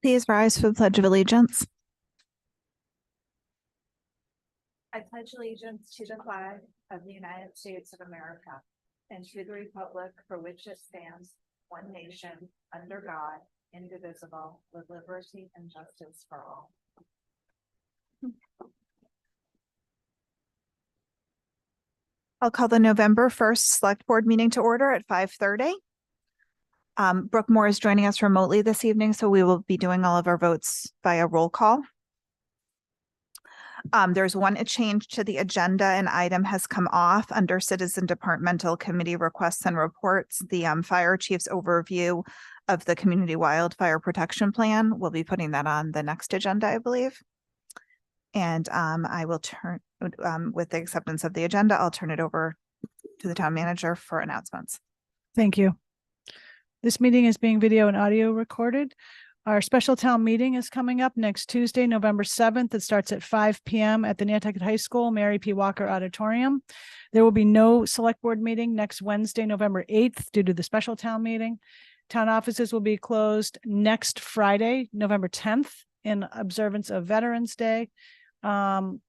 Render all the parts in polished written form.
Please rise for the Pledge of Allegiance. I pledge allegiance to the flag of the United States of America and to the republic for which it stands, one nation, under God, indivisible, with liberty and justice for all. I'll call the November 1st Select Board meeting to order at 5:30. Brooke Moore is joining us remotely this evening, so we will be doing all of our votes via roll call. There's one change to the agenda. An item has come off under Citizen Departmental Committee Requests and Reports. The Fire Chief's overview of the Community Wildfire Protection Plan. We'll be putting that on the next agenda, I believe. And I will turn, with the acceptance of the agenda, I'll turn it over to the town manager for announcements. Thank you. This meeting is being video and audio recorded. Our special town meeting is coming up next Tuesday, November 7th. It starts at 5 p.m. at the Nantucket High School, Mary P. Walker Auditorium. There will be no select board meeting next Wednesday, November 8th, due to the special town meeting. Town offices will be closed next Friday, November 10th, in observance of Veterans Day. And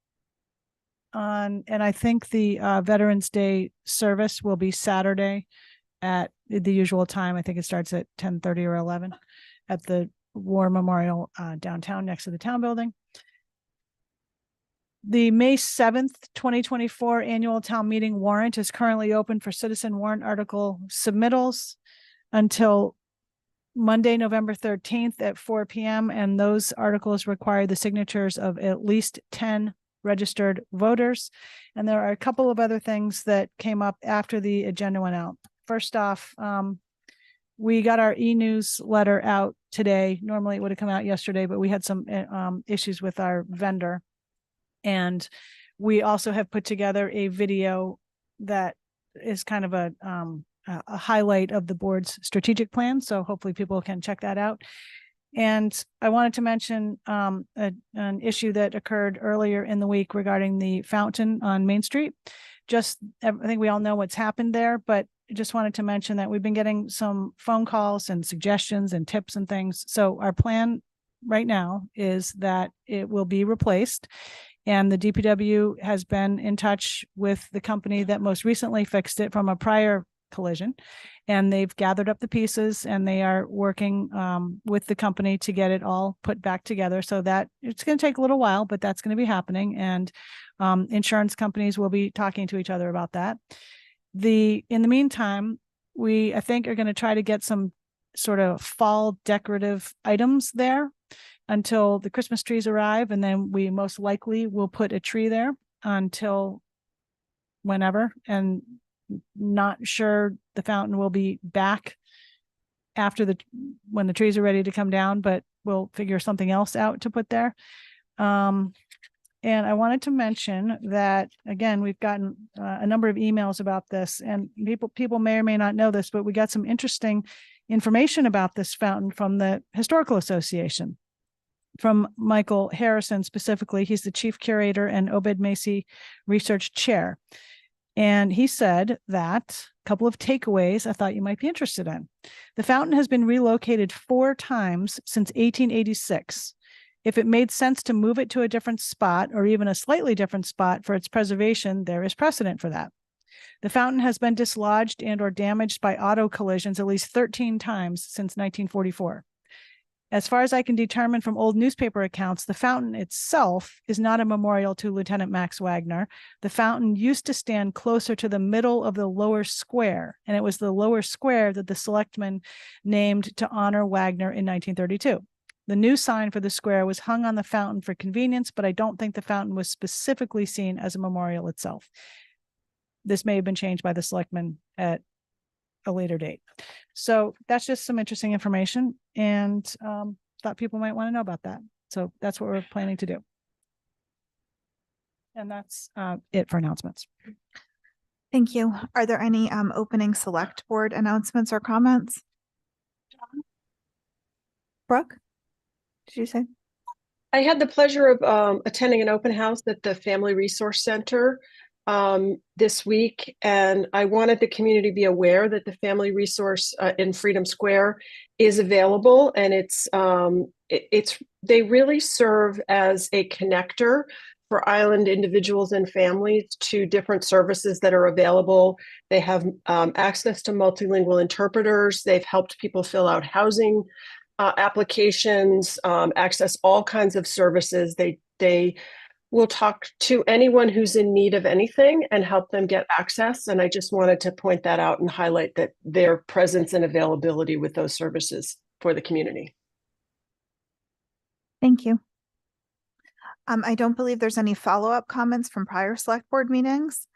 I think the Veterans Day service will be Saturday at the usual time. I think it starts at 10:30 or 11 at the War Memorial downtown next to the town building. The May 7th, 2024 annual town meeting warrant is currently open for citizen warrant article submittals until Monday, November 13th at 4 p.m. And those articles require the signatures of at least 10 registered voters. And there are a couple of other things that came up after the agenda went out. First off, we got our e-newsletter out today. Normally it would have come out yesterday, but we had some issues with our vendor. And we also have put together a video that is kind of a highlight of the board's strategic plan. So hopefully people can check that out. And I wanted to mention an issue that occurred earlier in the week regarding the fountain on Main Street. I think we all know what's happened there, but I just wanted to mention that we've been getting some phone calls and suggestions and tips and things. So our plan right now is that it will be replaced. And the DPW has been in touch with the company that most recently fixed it from a prior collision. And they've gathered up the pieces and they are working with the company to get it all put back together. So that it's going to take a little while, but that's going to be happening. And insurance companies will be talking to each other about that. In the meantime, I think are going to try to get some sort of fall decorative items there until the Christmas trees arrive. And then we most likely will put a tree there until whenever, and not sure the fountain will be back after when the trees are ready to come down, but we'll figure something else out to put there. And I wanted to mention that, again, we've gotten a number of emails about this, and people may or may not know this, but we got some interesting information about this fountain from the Historical Association, from Michael Harrison specifically. He's the chief curator and Obed Macy research chair. And he said that a couple of takeaways I thought you might be interested in. The fountain has been relocated 4 times since 1886. If it made sense to move it to a different spot or even a slightly different spot for its preservation, there is precedent for that. The fountain has been dislodged and or damaged by auto collisions at least 13 times since 1944. As far as I can determine from old newspaper accounts, the fountain itself is not a memorial to Lieutenant Max Wagner. The fountain used to stand closer to the middle of the lower square, and it was the lower square that the selectmen named to honor Wagner in 1932. The new sign for the square was hung on the fountain for convenience, but I don't think the fountain was specifically seen as a memorial itself. This may have been changed by the selectmen at a later date. So that's just some interesting information, and thought people might want to know about that. So that's what we're planning to do. And that's it for announcements. Thank you. Are there any opening select board announcements or comments? Brooke? Did you say? I had the pleasure of attending an open house at the Family Resource Center this week, and I wanted the community to be aware that the family resource in Freedom Square is available, and they really serve as a connector for island individuals and families to different services that are available. They have access to multilingual interpreters. They've helped people fill out housing applications, access all kinds of services. They will talk to anyone who's in need of anything and help them get access. And I just wanted to point that out and highlight that their presence and availability with those services for the community. Thank you. I don't believe there's any follow-up comments from prior select board meetings.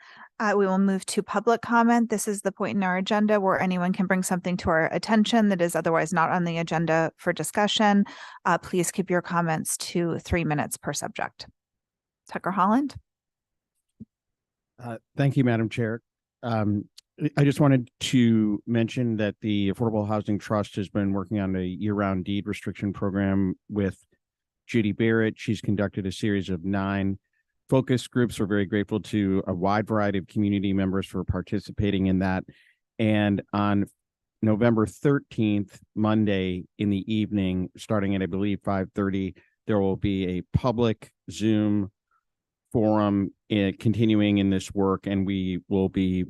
We will move to public comment. This is the point in our agenda where anyone can bring something to our attention that is otherwise not on the agenda for discussion. Please keep your comments to 3 minutes per subject. Tucker Holland. Thank you, Madam Chair. I just wanted to mention that the Affordable Housing Trust has been working on a year-round deed restriction program with Judy Barrett. She's conducted a series of 9 focus groups. We're very grateful to a wide variety of community members for participating in that. And on November 13th, Monday in the evening, starting at, I believe, 5:30, there will be a public Zoom forum continuing in this work, and we will be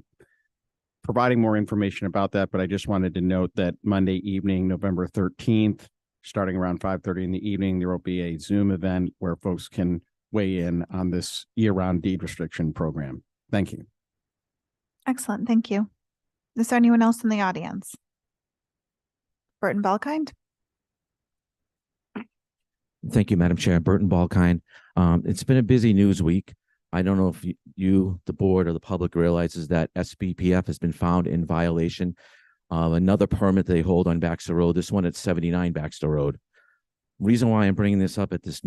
providing more information about that. But I just wanted to note that Monday evening, November 13th, starting around 5:30 in the evening, there will be a Zoom event where folks can weigh in on this year-round deed restriction program. Thank you. Excellent. Thank you. Is there anyone else in the audience? Burton Balkind. Thank you, Madam Chair. Burton Balkind. It's been a busy news week. I don't know if you, the board, or the public realizes that SBPF has been found in violation of another permit they hold on Baxter Road, this one at 79 Baxter Road. Reason why I'm bringing this up at this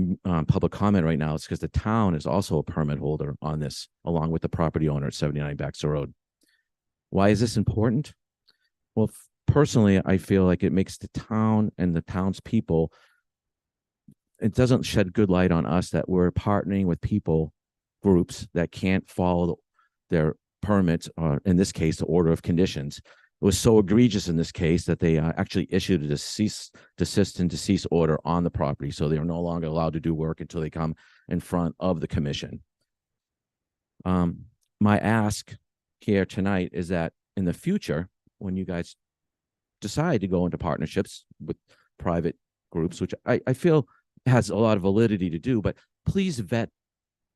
public comment right now is because the town is also a permit holder on this, along with the property owner at 79 Baxter Road. Why is this important? Well, personally, I feel like it makes the town and the townspeople, it doesn't shed good light on us that we're partnering with groups that can't follow their permits, or in this case, the order of conditions. It was so egregious in this case that they actually issued a desist and desist order on the property. So they are no longer allowed to do work until they come in front of the commission. My ask here tonight is that in the future, when you guys decide to go into partnerships with private groups, which I feel has a lot of validity to do, but please vet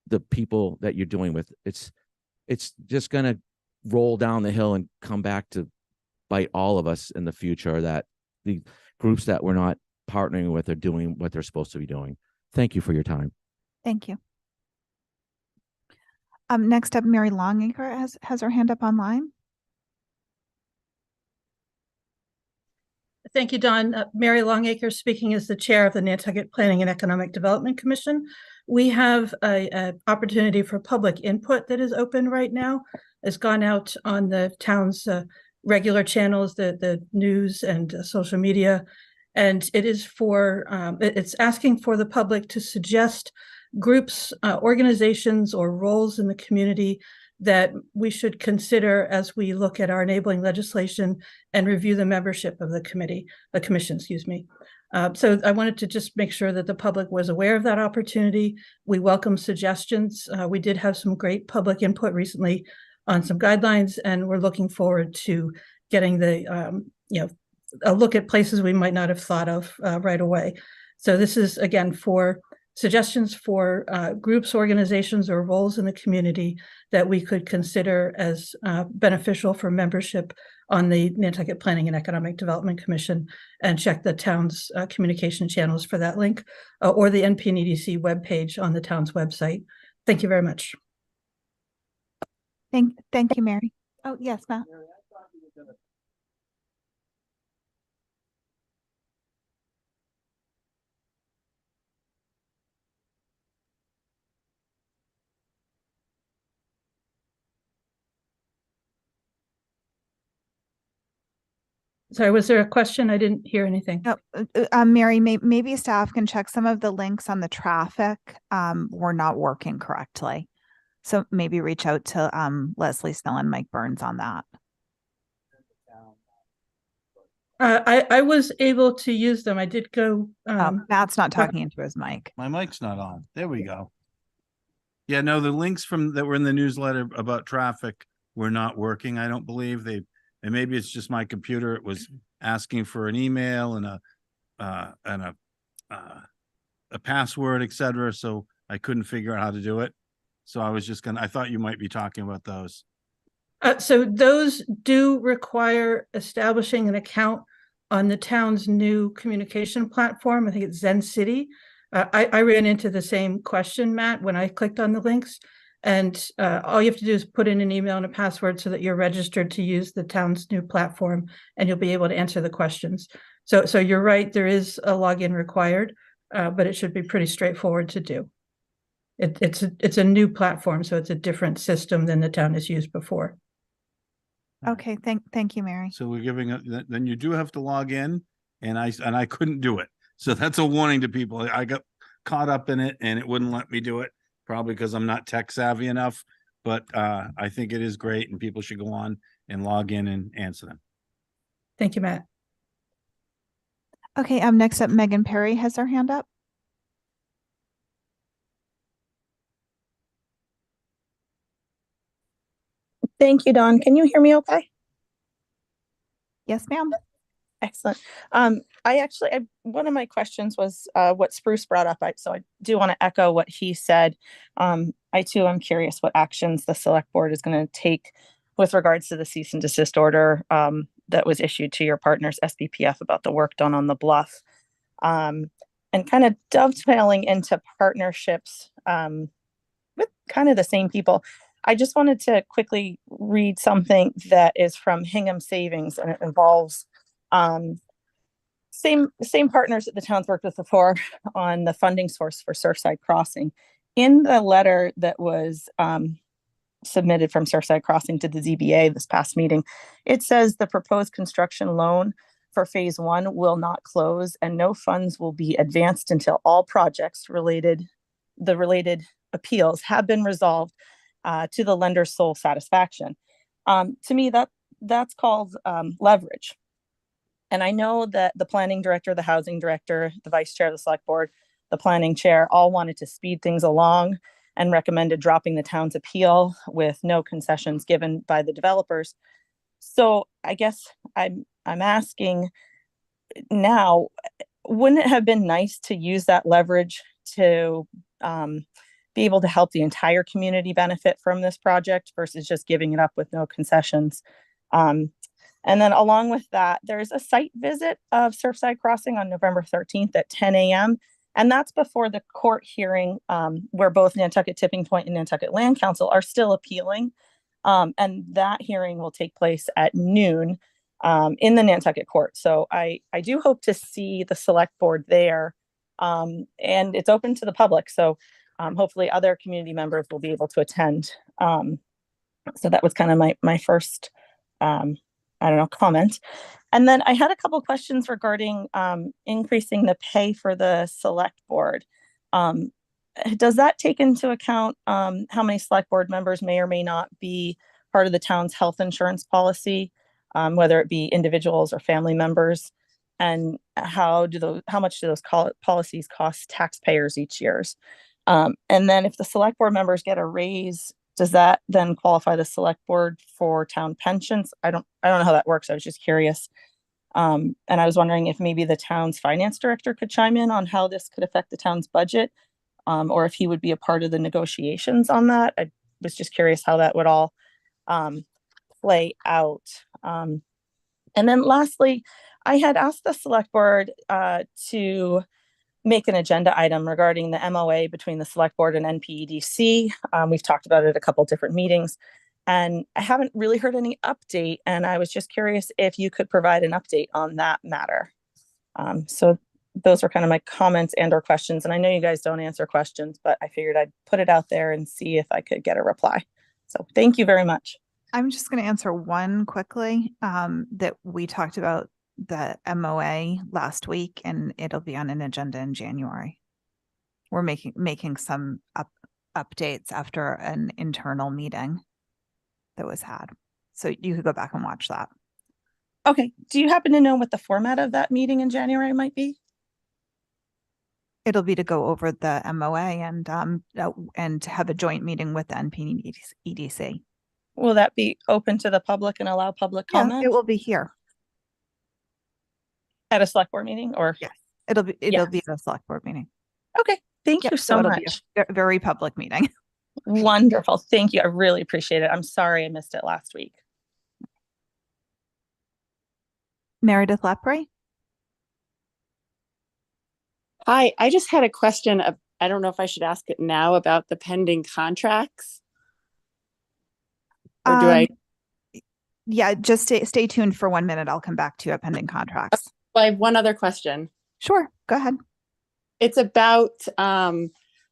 the people that you're doing with. It's just going to roll down the hill and come back to bite all of us in the future, that the groups that we're not partnering with are doing what they're supposed to be doing. Thank you for your time. Thank you. Next up, Mary Longacre has her hand up online. Thank you, Dawn. Mary Longacre speaking as the chair of the Nantucket Planning and Economic Development Commission. We have an opportunity for public input that is open right now. It's gone out on the town's regular channels, the news and social media, and it is for it's asking for the public to suggest groups, organizations, or roles in the community that we should consider as we look at our enabling legislation and review the membership of the commission, excuse me. So I wanted to just make sure that the public was aware of that opportunity. We welcome suggestions. We did have some great public input recently on some guidelines, and we're looking forward to getting the, a look at places we might not have thought of right away. So this is, again, for suggestions for groups, organizations, or roles in the community that we could consider as beneficial for membership on the Nantucket Planning and Economic Development Commission, and check the town's communication channels for that link, or the NPNEDC webpage on the town's website. Thank you very much. Thank you, Mary. Oh, yes, Matt. Sorry, was there a question? I didn't hear anything. No, Mary, maybe staff can check some of the links on the traffic were not working correctly. So maybe reach out to Leslie Snell and Mike Burns on that. I was able to use them. I did go, Matt's not talking into his mic. My mic's not on. There we go. Yeah, no, the links from that were in the newsletter about traffic were not working. I don't believe and maybe it's just my computer. It was asking for an email and a password, etc. So I couldn't figure out how to do it. So I was just I thought you might be talking about those. so those do require establishing an account on the town's new communication platform. I think it's Zen City. I ran into the same question, Matt, when I clicked on the links. And all you have to do is put in an email and a password so that you're registered to use the town's new platform, and you'll be able to answer the questions. So you're right, there is a login required, but it should be pretty straightforward to do. It's a new platform, so it's a different system than the town has used before. Okay, thank you, Mary. So we're then you do have to log in, and I couldn't do it. So that's a warning to people. I got caught up in it and it wouldn't let me do it, probably because I'm not tech savvy enough, but I think it is great and people should go on and log in and answer them. Thank you, Matt. Okay, next up, Megan Perry has her hand up. Thank you, Dawn. Can you hear me okay? Yes, ma'am. Excellent. One of my questions was what Spruce brought up. So I do want to echo what he said. I too am curious what actions the select board is going to take with regards to the cease and desist order that was issued to your partners, SBPF, about the work done on the bluff. And kind of dovetailing into partnerships with kind of the same people. I just wanted to quickly read something that is from Hingham Savings, and it involves same partners that the town's worked with before on the funding source for Surfside Crossing. In the letter that was submitted from Surfside Crossing to the ZBA this past meeting, it says the proposed construction loan for phase 1 will not close and no funds will be advanced until all projects related appeals have been resolved to the lender's sole satisfaction. To me, that's called leverage. And I know that the planning director, the housing director, the vice chair of the select board, the planning chair all wanted to speed things along and recommended dropping the town's appeal with no concessions given by the developers. So I guess I'm asking now, wouldn't it have been nice to use that leverage to be able to help the entire community benefit from this project versus just giving it up with no concessions? And then along with that, there's a site visit of Surfside Crossing on November 13th at 10 a.m. And that's before the court hearing where both Nantucket Tipping Point and Nantucket Land Council are still appealing. And that hearing will take place at noon in the Nantucket court. So I do hope to see the select board there. And it's open to the public. So hopefully other community members will be able to attend. So that was kind of my first comment. And then I had a couple questions regarding increasing the pay for the select board. Does that take into account how many select board members may or may not be part of the town's health insurance policy, whether it be individuals or family members? And how much do those policies cost taxpayers each year? And then if the select board members get a raise, does that then qualify the select board for town pensions? I don't know how that works. I was just curious. And I was wondering if maybe the town's finance director could chime in on how this could affect the town's budget, or if he would be a part of the negotiations on that. I was just curious how that would all play out. And then lastly, I had asked the select board to make an agenda item regarding the MOA between the select board and NPEDC. We've talked about it at a couple different meetings, and I haven't really heard any update. And I was just curious if you could provide an update on that matter. So those are kind of my comments and or questions. And I know you guys don't answer questions, but I figured I'd put it out there and see if I could get a reply. So thank you very much. I'm just going to answer one quickly that we talked about the MOA last week, and it'll be on an agenda in January. We're making some updates after an internal meeting that was had. So you could go back and watch that. Okay. Do you happen to know what the format of that meeting in January might be? It'll be to go over the MOA and have a joint meeting with the NPEDC. Will that be open to the public and allow public Yeah, comment it will be here. at a select board meeting or? Yes. It'll be at a select board meeting. Okay. Thank Yep, you so it'll much. be a very public meeting. Wonderful. Thank you. I really appreciate it. I'm sorry I missed it last week. Meredith Lepre? Hi, I just had a question of, I don't know if I should ask it now about the pending contracts. Or do I? Yeah, just stay tuned for 1 minute. I'll come back to you at pending contracts. Well, I have one other question. Sure, go ahead. It's about,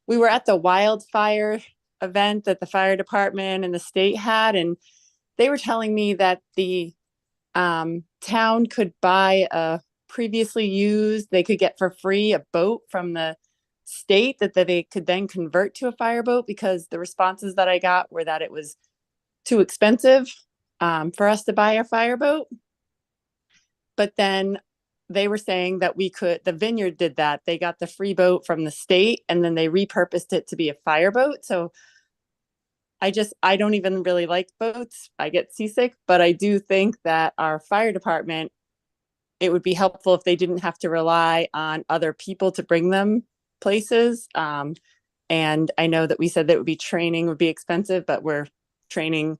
we were at the wildfire event that the fire department and the state had, and they were telling me that the town could buy a previously used, they could get for free a boat from the state that they could then convert to a fireboat, because the responses that I got were that it was too expensive for us to buy a fireboat. But then they were saying that we could, the vineyard did that. They got the free boat from the state and then they repurposed it to be a fireboat. So I don't even really like boats. I get seasick, but I do think that our fire department, it would be helpful if they didn't have to rely on other people to bring them places. And I know that we said that training would be expensive, but we're training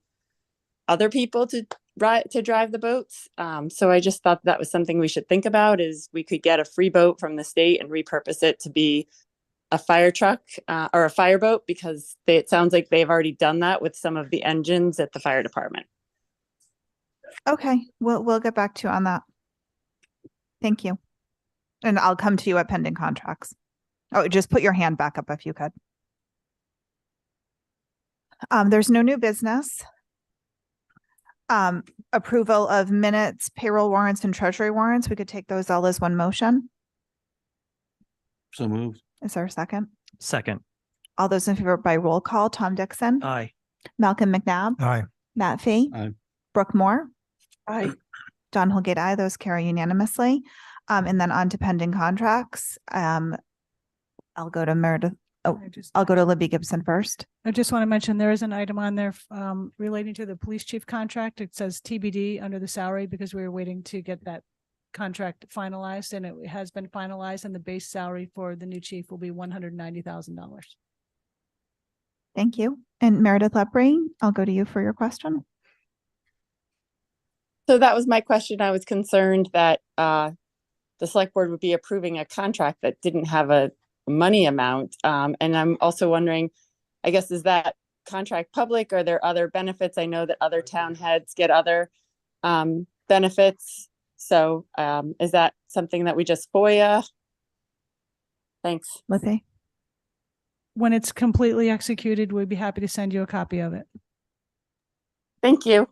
other people to drive the boats. So I just thought that was something we should think about, is we could get a free boat from the state and repurpose it to be a fire truck or a fireboat, because it sounds like they've already done that with some of the engines at the fire department. Okay, we'll get back to you on that. Thank you. And I'll come to you at pending contracts. Oh, just put your hand back up if you could. There's no new business. Approval of minutes, payroll warrants, and treasury warrants. We could take those all as one motion. So moved. Is there a second? Second. All those in favor by roll call: Tom Dixon, Aye. Malcolm McNabb, Aye. Matt Fee, Aye. Brooke Moore, Aye. John Holgate, aye. Those carry unanimously. And then on to pending contracts. I'll go to Meredith. Oh, I'll go to Libby Gibson first. I just want to mention there is an item on there relating to the police chief contract. It says TBD under the salary because we were waiting to get that contract finalized, and it has been finalized, and the base salary for the new chief will be $190,000. Thank you. And Meredith Lepre, I'll go to you for your question. So that was my question. I was concerned that the select board would be approving a contract that didn't have a money amount. And I'm also wondering, I guess, is that contract public? Are there other benefits? I know that other town heads get other benefits. So is that something that we just FOIA? Thanks. Libby. When it's completely executed, we'd be happy to send you a copy of it. Thank you.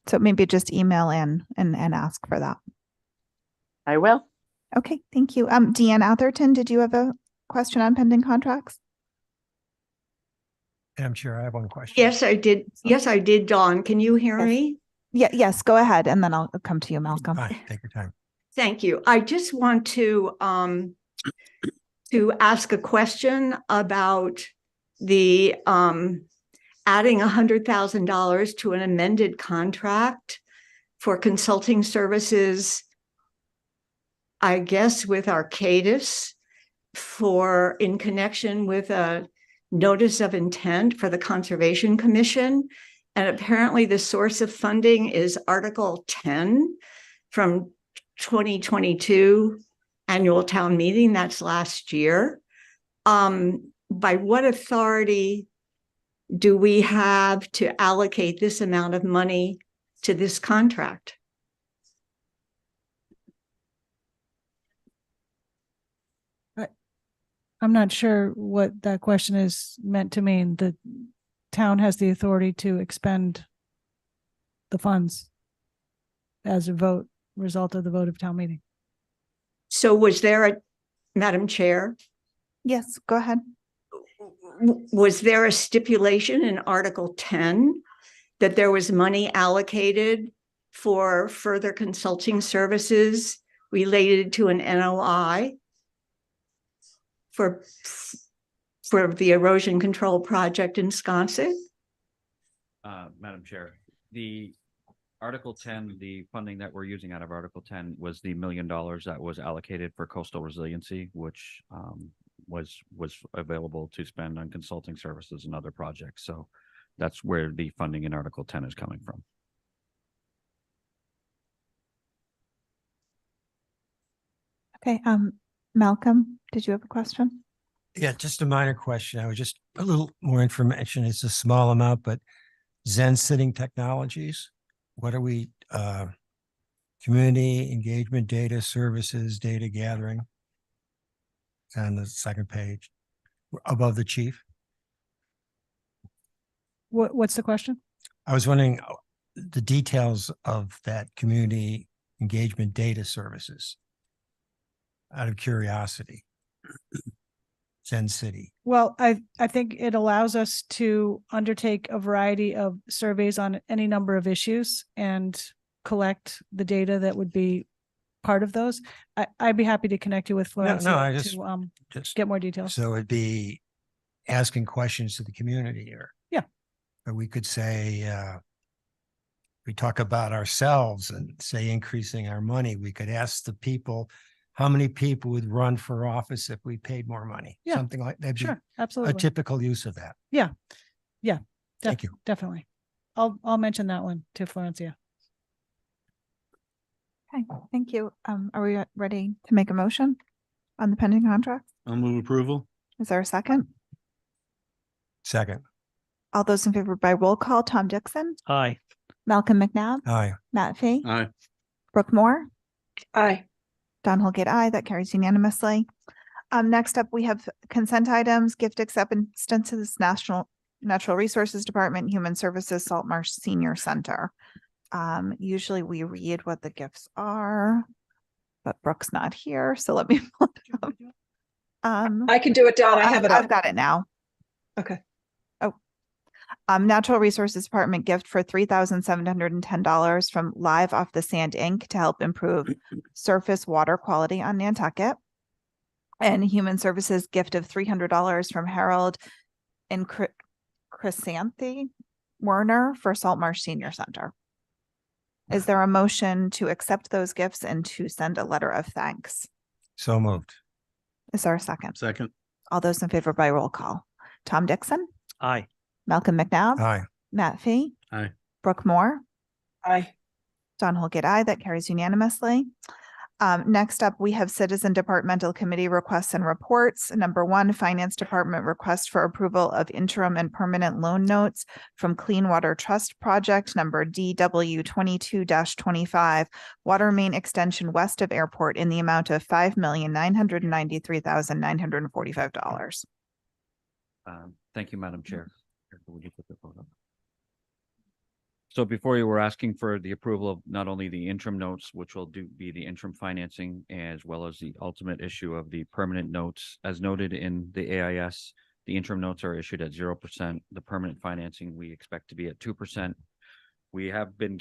So maybe just email in and ask for that. I will. Okay, thank you. Deanne Atherton, did you have a question on pending contracts? Madam Chair, I have one question. Yes, I did. Yes, I did, Dawn. Can you hear Yes. me? Yes, go ahead, and then I'll come to you, Malcolm. Fine, take your time. Thank you. I just want to ask a question about the adding $100,000 to an amended contract for consulting services, I guess with Arcadis, in connection with a notice of intent for the Conservation Commission. And apparently the source of funding is Article 10 from 2022 annual town meeting. That's last year. By what authority do we have to allocate this amount of money to this contract? I'm not sure what that question is meant to mean. The town has the authority to expend the funds as a result of the vote of town meeting. So was there Madam Chair? Yes, go ahead. was there a stipulation in Article 10 that there was money allocated for further consulting services related to an NOI for the erosion control project in Wisconsin? Madam Chair, the Article 10, the funding that we're using out of Article 10 was the $1 million that was allocated for coastal resiliency, which was available to spend on consulting services and other projects. So that's where the funding in Article 10 is coming from. Okay, Malcolm, did you have a question? Yeah, just a minor question. I was just a little more information. It's a small amount, but Zen Sitting Technologies, what are we, community engagement data services, data gathering? On the second page, above the chief. What's the question? I was wondering the details of that community engagement data services. Out of curiosity. Zen City. Well, I think it allows us to undertake a variety of surveys on any number of issues and collect the data that would be part of those. I'd be happy to connect you with Florencia I to get more details. So it'd be asking questions to the community, or yeah, or we could say we talk about ourselves and say increasing our money. We could ask the people, how many people would run for office if we paid more money? Yeah, something like that. Sure, absolutely. A typical use of that. Yeah, Thank you. Definitely. I'll mention that one to Florencia. Okay, thank you. Are we ready to make a motion on the pending contract? I'll move approval. Is there a second? Second. All those in favor by roll call, Tom Dixon, Aye. Malcolm McNabb, Aye. Matt Fee, Aye. Brooke Moore, Aye. Don Holgate, aye. That carries unanimously. Next up, we have consent items, gift acceptances, Natural Resources Department, Human Services, Salt Marsh Senior Center. Usually we read what the gifts are, but Brooke's not here, so let me pull it up. I can do it, Don. I have it I've up. got it now. Okay. Natural Resources Department gift for $3,710 from Live Off the Sand Inc. to help improve surface water quality on Nantucket. And Human Services gift of $300 from Harold and Chrysanthi Werner for Salt Marsh Senior Center. Is there a motion to accept those gifts and to send a letter of thanks? So moved. Is there a second? Second. All those in favor by roll call. Tom Dixon, Aye. Malcolm McNabb, Aye. Matt Fee, Aye. Brooke Moore, Aye. Don Holgate, aye. That carries unanimously. Next up, we have Citizen Departmental Committee requests and reports. Number 1, Finance Department request for approval of interim and permanent loan notes from Clean Water Trust Project number DW 22-25, water main extension west of airport in the amount of $5,993,945. Thank you, Madam Chair. Would you put the phone up? So before you were asking for the approval of not only the interim notes, which will be the interim financing, as well as the ultimate issue of the permanent notes. As noted in the AIS, the interim notes are issued at 0%. The permanent financing we expect to be at 2%. We've been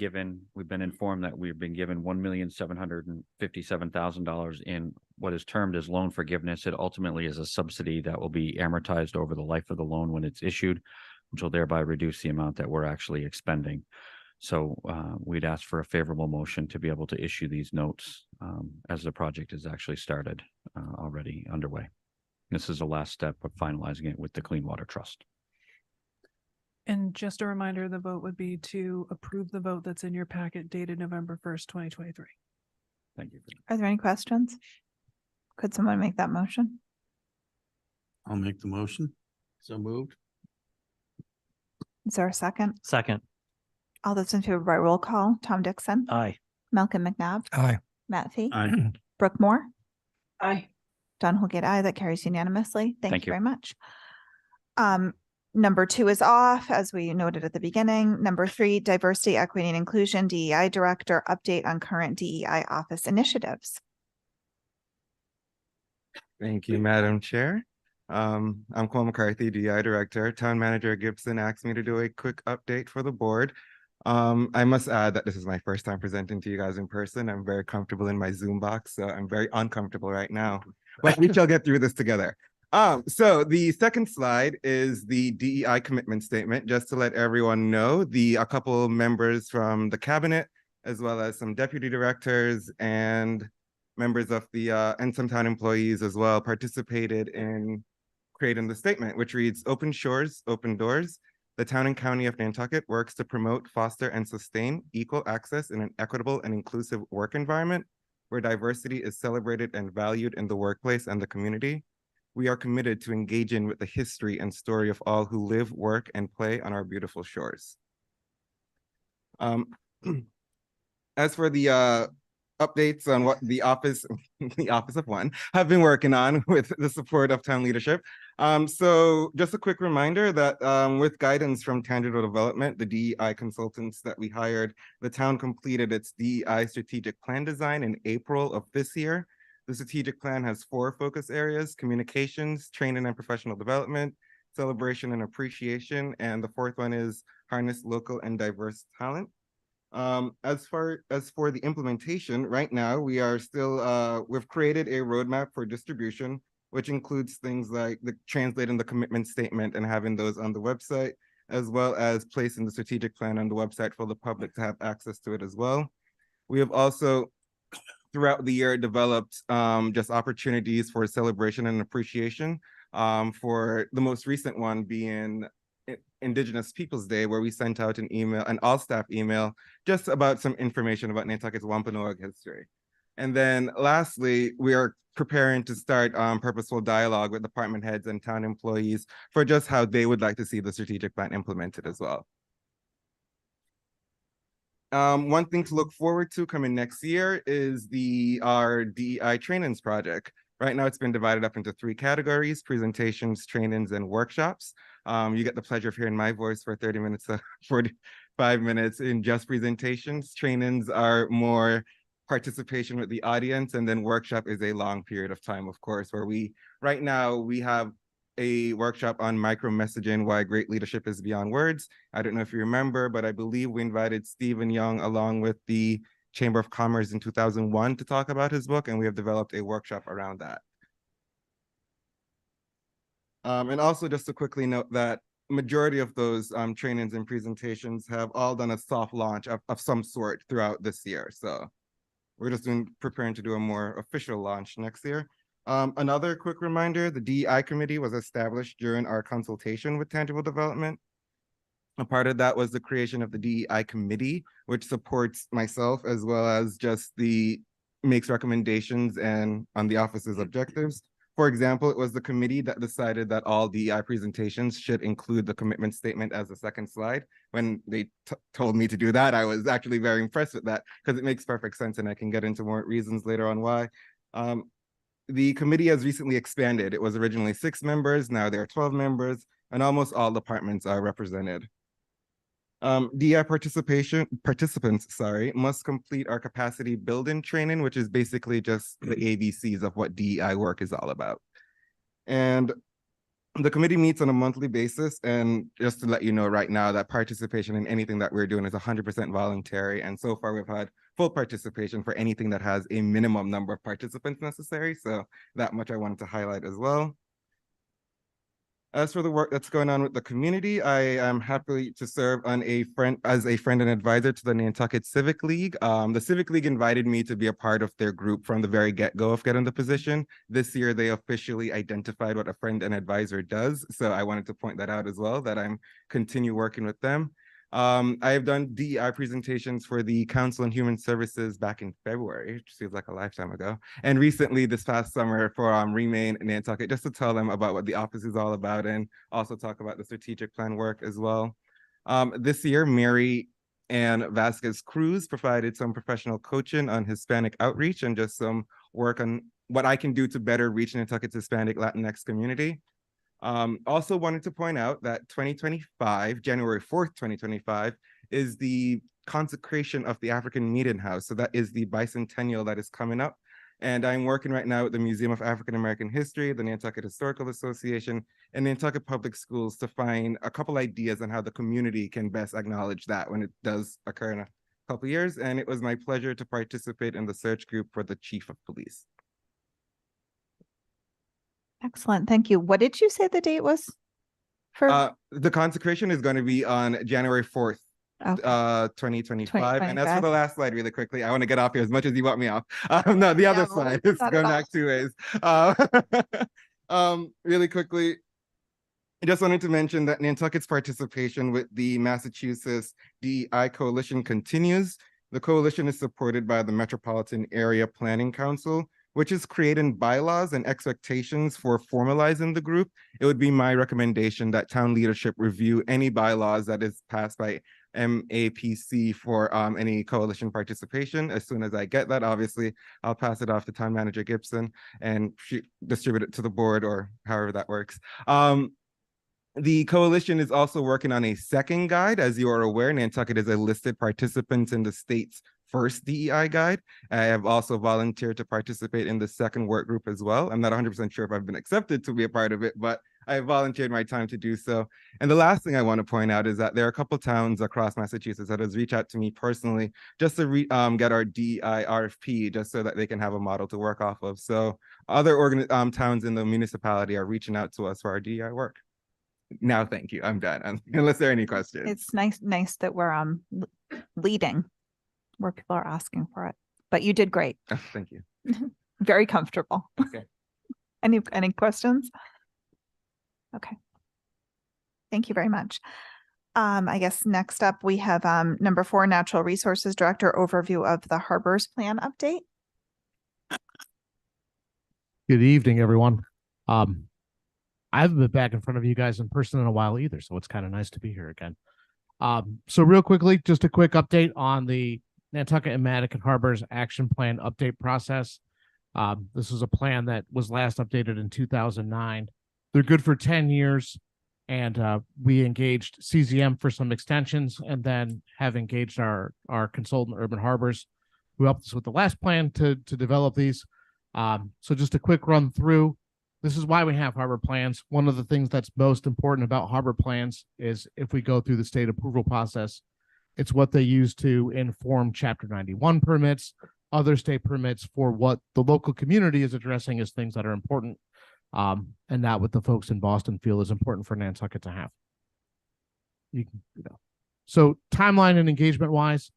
informed that we've been given $1,757,000 in what is termed as loan forgiveness. It ultimately is a subsidy that will be amortized over the life of the loan when it's issued, which will thereby reduce the amount that we're actually expending. So we'd ask for a favorable motion to be able to issue these notes as the project is actually started already underway. This is the last step of finalizing it with the Clean Water Trust. And just a reminder, the vote would be to approve the vote that's in your packet dated November 1st, 2023. Thank you. Are there any questions? Could someone make that motion? I'll make the motion. So moved. Is there a second? Second. All those in favor by roll call, Tom Dixon, Aye. Malcolm McNabb, Aye. Matt Fee, Aye. Brooke Moore, Aye. Don Holgate, aye. That carries unanimously. Thank you you. very much. Number 2 is off, as we noted at the beginning. Number 3, Diversity, Equity, and Inclusion, DEI Director, update on current DEI office initiatives. Thank you, Madam Chair. I'm Cole McCarthy, DI Director. Town Manager Gibson asked me to do a quick update for the board. I must add that this is my first time presenting to you guys in person. I'm very comfortable in my Zoom box, so I'm very uncomfortable right now, but we shall get through this together. So the second slide is the DEI commitment statement. Just to let everyone know, a couple members from the cabinet, as well as some deputy directors and members of the and some town employees as well, participated in creating the statement, which reads: "Open shores, open doors. The town and county of Nantucket works to promote, foster, and sustain equal access in an equitable and inclusive work environment where diversity is celebrated and valued in the workplace and the community. We are committed to engaging with the history and story of all who live, work, and play on our beautiful shores." As for the updates on what the office of one have been working on with the support of town leadership. So just a quick reminder that with guidance from Tangible Development, the DEI consultants that we hired, the town completed its DEI strategic plan design in April of this year. The strategic plan has 4 focus areas: communications, training and professional development, celebration and appreciation, and the 4th one is harness local and diverse talent. As for the implementation, right now we are still we've created a roadmap for distribution, which includes things like translating the commitment statement and having those on the website, as well as placing the strategic plan on the website for the public to have access to it as well. We have also throughout the year developed just opportunities for celebration and appreciation, for the most recent one being Indigenous Peoples Day, where we sent out an email, an all-staff email, just about some information about Nantucket's Wampanoag history. And then lastly, we are preparing to start purposeful dialogue with department heads and town employees for just how they would like to see the strategic plan implemented as well. One thing to look forward to coming next year is our DEI trainings project. Right now, it's been divided up into 3 categories: presentations, trainings, and workshops. You get the pleasure of hearing my voice for 30 minutes, 45 minutes in just presentations. Trainings are more participation with the audience, and then workshop is a long period of time, of course, where right now we have a workshop on micro messaging, why great leadership is beyond words. I don't know if you remember, but I believe we invited Stephen Young along with the Chamber of Commerce in 2001 to talk about his book, and we have developed a workshop around that. And also just to quickly note that majority of those trainings and presentations have all done a soft launch of some sort throughout this year. So we're just preparing to do a more official launch next year. Another quick reminder, the DEI committee was established during our consultation with Tangible Development. A part of that was the creation of the DEI committee, which supports myself as well as just makes recommendations and on the office's objectives. For example, it was the committee that decided that all DEI presentations should include the commitment statement as the second slide. When they told me to do that, I was actually very impressed with that because it makes perfect sense, and I can get into more reasons later on why. The committee has recently expanded. It was originally 6 members, now there are 12 members, and almost all departments are represented. DEI participants must complete our capacity building training, which is basically just the ABCs of what DEI work is all about. And the committee meets on a monthly basis, and just to let you know right now that participation in anything that we're doing is 100% voluntary. And so far we've had full participation for anything that has a minimum number of participants necessary. So that much I wanted to highlight as well. As for the work that's going on with the community, I am happy to serve as a friend and advisor to the Nantucket Civic League. The Civic League invited me to be a part of their group from the very get-go of getting the position. This year, they officially identified what a friend and advisor does. So I wanted to point that out as well, that I'm continue working with them. I have done DEI presentations for the Council on Human Services back in February, which feels like a lifetime ago. And recently this past summer for Remain Nantucket, just to tell them about what the office is all about and also talk about the strategic plan work as well. This year, Mary Ann Vasquez Cruz provided some professional coaching on Hispanic outreach and just some work on what I can do to better reach Nantucket's Hispanic Latinx community. Also wanted to point out that 2025, January 4th, 2025, is the consecration of the African Meeting House. So that is the bicentennial that is coming up. And I'm working right now with the Museum of African American History, the Nantucket Historical Association, and Nantucket Public Schools to find a couple ideas on how the community can best acknowledge that when it does occur in a couple years. And it was my pleasure to participate in the search group for the chief of police. Excellent. Thank you. What did you say the date was? For The consecration is going to be on January 4th. Okay. 2025. And as for the last slide, really quickly, I want to get off here as much as you want me off. No, the other slide. It's going back 2 ways. Really quickly, I just wanted to mention that Nantucket's participation with the Massachusetts DEI Coalition continues. The coalition is supported by the Metropolitan Area Planning Council, which is creating bylaws and expectations for formalizing the group. It would be my recommendation that town leadership review any bylaws that is passed by MAPC for any coalition participation. As soon as I get that, obviously, I'll pass it off to Town Manager Gibson and she distribute it to the board or however that works. The coalition is also working on a second guide. As you are aware, Nantucket is a listed participant in the state's first DEI guide. I have also volunteered to participate in the second work group as well. I'm not 100% sure if I've been accepted to be a part of it, but I volunteered my time to do so. And the last thing I want to point out is that there are a couple towns across Massachusetts that has reached out to me personally just to get our DEI RFP, just so that they can have a model to work off of. So other towns in the municipality are reaching out to us for our DEI work. Now, thank you. I'm done. Unless there are any questions. It's nice that we're leading where people are asking for it. But you did great. Oh, thank you. Very comfortable. Okay. Any questions? Okay. Thank you very much. I guess next up we have number 4, Natural Resources Director, overview of the Harbors Plan update. Good evening, everyone. I haven't been back in front of you guys in person in a while either, so it's kind of nice to be here again. So real quickly, just a quick update on the Nantucket and Nantucket Harbors Action Plan update process. This is a plan that was last updated in 2009. They're good for 10 years, and we engaged CZM for some extensions, and then have engaged our consultant, Urban Harbors, who helped us with the last plan to develop these. So just a quick run through. This is why we have harbor plans. One of the things that's most important about harbor plans is if we go through the state approval process, it's what they use to inform Chapter 91 permits, other state permits for what the local community is addressing as things that are important, and not what the folks in Boston feel is important for Nantucket to have. So timeline and engagement wise,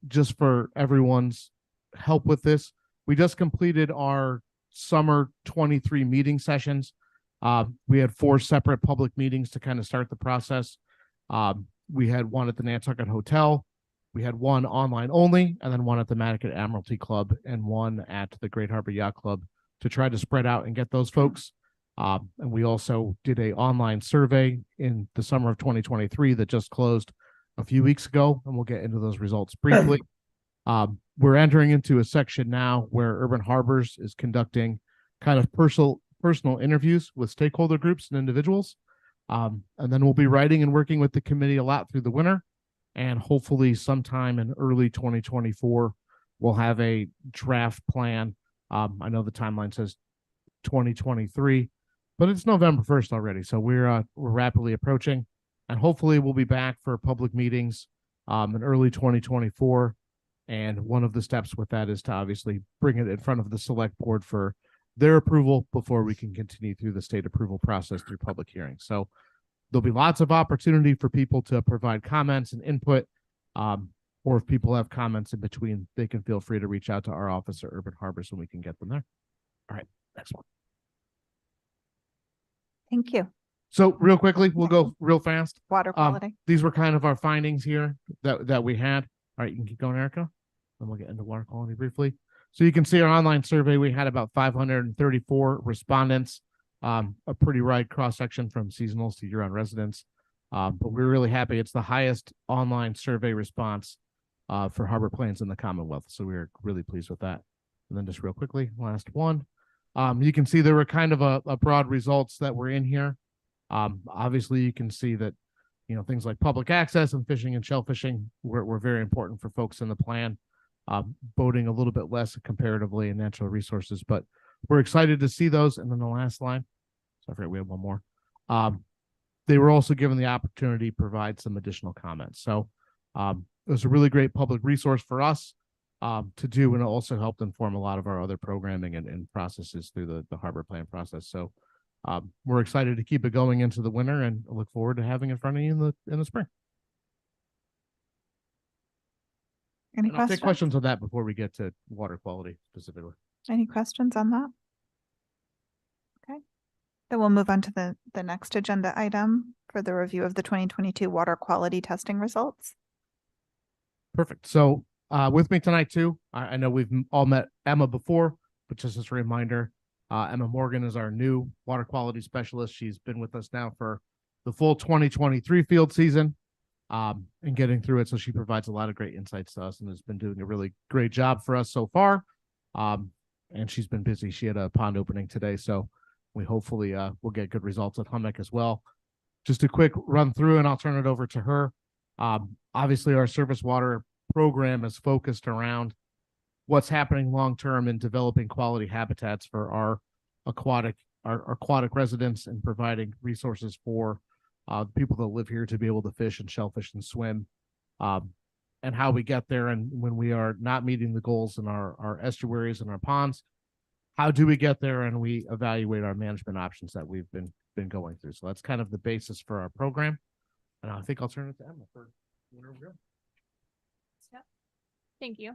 just for everyone's help with this, we just completed our summer 23 meeting sessions. We had 4 separate public meetings to kind of start the process. We had one at the Nantucket Hotel, we had one online only, and then one at the Nantucket Admiralty Club and one at the Great Harbor Yacht Club to try to spread out and get those folks. And we also did an online survey in the summer of 2023 that just closed a few weeks ago, and we'll get into those results briefly. We're entering into a section now where Urban Harbors is conducting kind of personal interviews with stakeholder groups and individuals. And then we'll be writing and working with the committee a lot through the winter. And hopefully sometime in early 2024, we'll have a draft plan. I know the timeline says 2023, but it's November 1st already. So we're rapidly approaching, and hopefully we'll be back for public meetings in early 2024. And one of the steps with that is to obviously bring it in front of the select board for their approval before we can continue through the state approval process through public hearings. So there'll be lots of opportunity for people to provide comments and input. Or if people have comments in between, they can feel free to reach out to our office at Urban Harbors and we can get them there. All right, next one. Thank you. So real quickly, we'll go real fast. Water quality. These were kind of our findings here that we had. All right, you can keep going, Erica. Then we'll get into water quality briefly. So you can see our online survey, we had about 534 respondents, a pretty wide cross-section from seasonals to year-round residents. But we're really happy. It's the highest online survey response for harbor plans in the Commonwealth. So we're really pleased with that. And then just real quickly, last one. You can see there were kind of a broad results that were in here. Obviously, you can see that, things like public access and fishing and shellfishing were very important for folks in the plan. voting a little bit less comparatively in natural resources, but we're excited to see those. And then the last line, so I forget we have one more. They were also given the opportunity to provide some additional comments. So it was a really great public resource for us to do, and it also helped inform a lot of our other programming and processes through the harbor plan process. So we're excited to keep it going into the winter and look forward to having it in front of you in the spring. Any And I'll take questions? questions on that before we get to water quality specifically. Any questions on that? Okay. Then we'll move on to the next agenda item for the review of the 2022 water quality testing results. Perfect. So with me tonight too, I know we've all met Emma before, but just as a reminder, Emma Morgan is our new water quality specialist. She's been with us now for the full 2023 field season and getting through it. So she provides a lot of great insights to us and has been doing a really great job for us so far. And she's been busy. She had a pond opening today. So we hopefully will get good results at Hummock as well. Just a quick run through and I'll turn it over to her. Obviously our surface water program is focused around what's happening long-term in developing quality habitats for our aquatic residents and providing resources for people that live here to be able to fish and shellfish and swim, and how we get there. And when we are not meeting the goals in our estuaries and our ponds, how do we get there? And we evaluate our management options that we've been going through. So that's kind of the basis for our program. And I think I'll turn it to Emma for winter review. Thank you.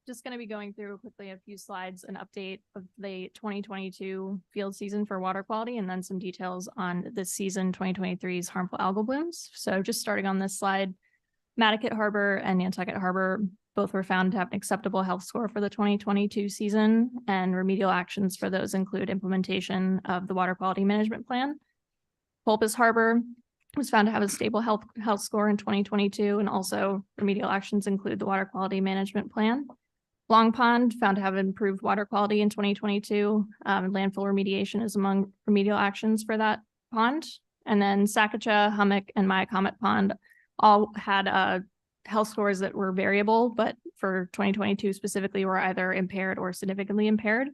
Just going to be going through quickly a few slides, an update of the 2022 field season for water quality, and then some details on this season 2023's harmful algal blooms. So just starting on this slide, Nantucket Harbor and Nantucket Harbor both were found to have an acceptable health score for the 2022 season, and remedial actions for those include implementation of the water quality management plan. Pulpus Harbor was found to have a stable health score in 2022, and also remedial actions include the water quality management plan. Long Pond found to have improved water quality in 2022. Landfill remediation is among remedial actions for that pond. And then Sacajah, Hummock, and Myacomet Pond all had health scores that were variable, but for 2022 specifically were either impaired or significantly impaired.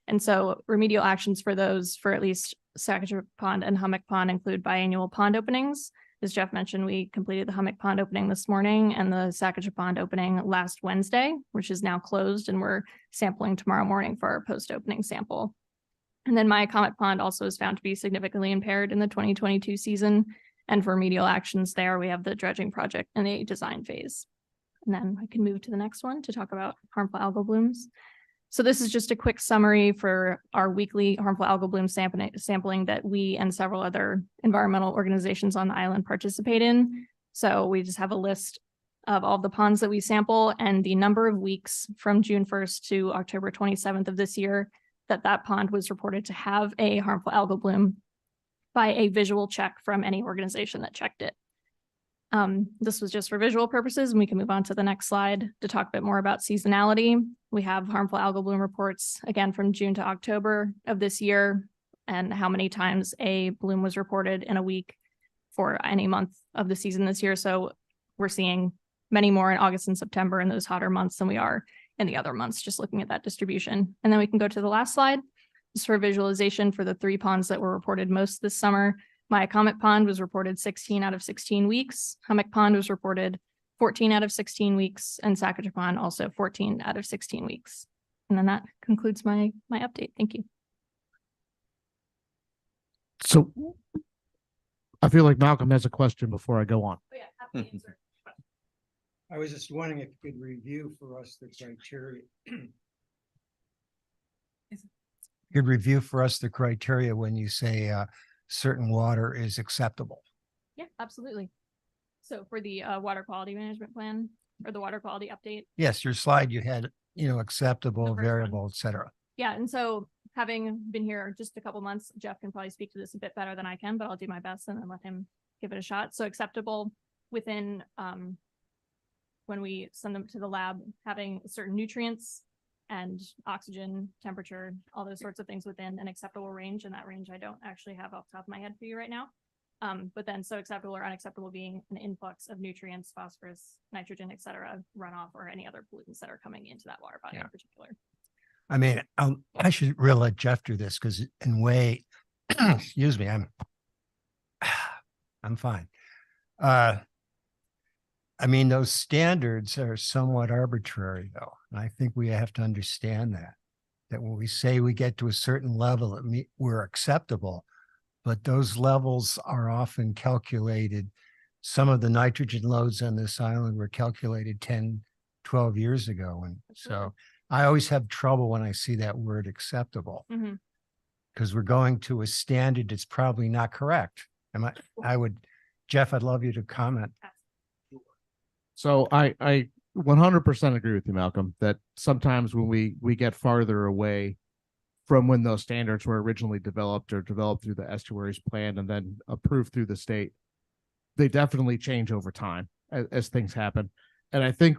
And so remedial actions for those, for at least Sacajah Pond and Hummock Pond, include biannual pond openings. As Jeff mentioned, we completed the Hummock Pond opening this morning and the Sacajah Pond opening last Wednesday, which is now closed, and we're sampling tomorrow morning for our post-opening sample. And then Myacomet Pond also is found to be significantly impaired in the 2022 season. And for remedial actions there, we have the dredging project in the design phase. And then I can move to the next one to talk about harmful algal blooms. So this is just a quick summary for our weekly harmful algal bloom sampling that we and several other environmental organizations on the island participate in. So we just have a list of all the ponds that we sample and the number of weeks from June 1st to October 27th of this year that pond was reported to have a harmful algal bloom by a visual check from any organization that checked it. This was just for visual purposes, and we can move on to the next slide to talk a bit more about seasonality. We have harmful algal bloom reports again from June to October of this year, and how many times a bloom was reported in a week for any month of the season this year. So we're seeing many more in August and September in those hotter months than we are in the other months, just looking at that distribution. And then we can go to the last slide, just for visualization for the 3 ponds that were reported most this summer. Myacomet Pond was reported 16 out of 16 weeks. Hummock Pond was reported 14 out of 16 weeks, and Sacajah Pond also 14 out of 16 weeks. And then that concludes my update. Thank you. So I feel like Malcolm has a question before I go on. Oh, yeah, happy to answer. I was just wondering if you could review for us the criteria. Could review for us the criteria when you say certain water is acceptable. Yeah, absolutely. So for the water quality management plan or the water quality update. Yes, your slide you had, acceptable, first variable, et cetera. Yeah, and so having been here just a couple months, Jeff can probably speak to this a bit better than I can, but I'll do my best and then let him give it a shot. So acceptable within when we send them to the lab, having certain nutrients and oxygen, temperature, all those sorts of things within an acceptable range. And that range I don't actually have off the top of my head for you right now. But then so acceptable or unacceptable being an influx of nutrients, phosphorus, nitrogen, et cetera, runoff, or any other pollutants that are coming into that water body in particular. I mean, I should really let Jeff do this because in way, excuse me, I'm fine. I mean, those standards are somewhat arbitrary though. And I think we have to understand that when we say we get to a certain level, we're acceptable, but those levels are often calculated. Some of the nitrogen loads on this island were calculated 10, 12 years ago. And so I always have trouble when I see that word acceptable because we're going to a standard that's probably not correct. Jeff, I'd love you to comment. So I 100% agree with you, Malcolm, that sometimes when we get farther away from when those standards were originally developed or developed through the estuaries plan and then approved through the state, they definitely change over time as things happen. And I think,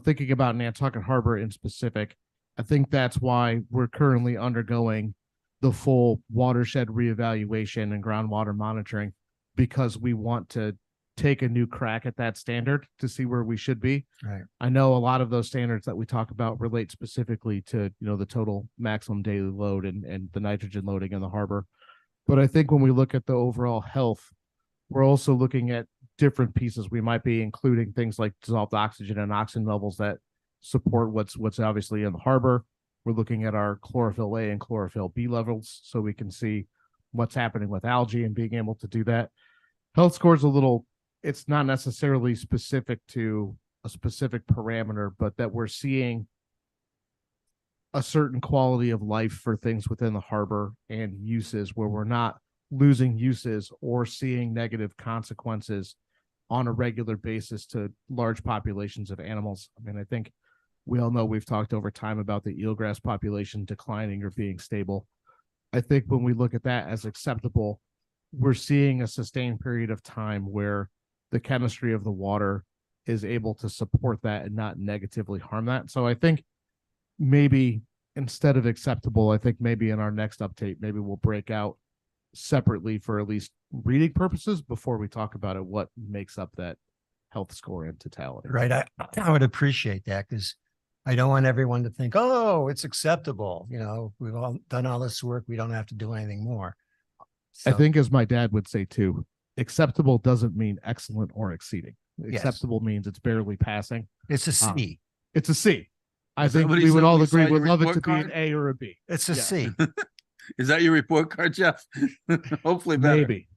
thinking about Nantucket Harbor in specific, I think that's why we're currently undergoing the full watershed reevaluation and groundwater monitoring, because we want to take a new crack at that standard to see where we should be. Right. I know a lot of those standards that we talk about relate specifically to, the total maximum daily load and the nitrogen loading in the harbor. But I think when we look at the overall health, we're also looking at different pieces. We might be including things like dissolved oxygen and oxygen levels that support what's obviously in the harbor. We're looking at our chlorophyll A and chlorophyll B levels so we can see what's happening with algae and being able to do that. Health score is it's not necessarily specific to a specific parameter, but that we're seeing a certain quality of life for things within the harbor and uses where we're not losing uses or seeing negative consequences on a regular basis to large populations of animals. I mean, I think we all know we've talked over time about the eelgrass population declining or being stable. I think when we look at that as acceptable, we're seeing a sustained period of time where the chemistry of the water is able to support that and not negatively harm that. So I think maybe instead of acceptable, I think maybe in our next update, maybe we'll break out separately for at least reading purposes before we talk about it, what makes up that health score in totality. Right. I would appreciate that because I don't want everyone to think, oh, it's acceptable. We've all done all this work. We don't have to do anything more. I think, as my dad would say too, acceptable doesn't mean excellent or exceeding. Acceptable means it's barely passing. It's a C. It's a C. I think we would all agree we'd love it to be an A or a B. It's a C. Is that your report card, Jeff? Hopefully better. Maybe.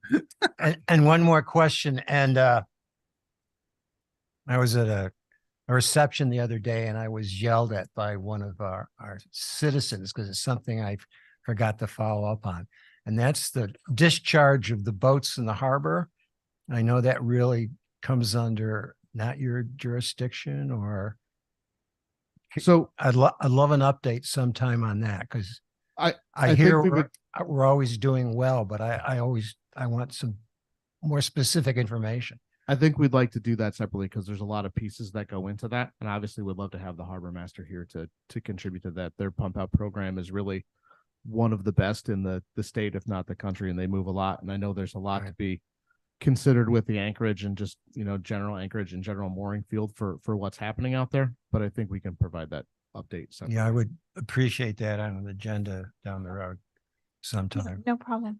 And one more question. And I was at a reception the other day and I was yelled at by one of our citizens because it's something I forgot to follow up on. And that's the discharge of the boats in the harbor. I know that really comes under not your jurisdiction or. So I'd love an update sometime on that because I hear we're always doing well, but I want some more specific information. I think we'd like to do that separately because there's a lot of pieces that go into that. And obviously we'd love to have the harbor master here to contribute to that. Their pump out program is really one of the best in the state, if not the country, and they move a lot. And I know there's a lot to be considered with the anchorage and just, general anchorage and general mooring field for what's happening out there. But I think we can provide that update. Yeah, I would appreciate that on an agenda down the road sometime. No problem.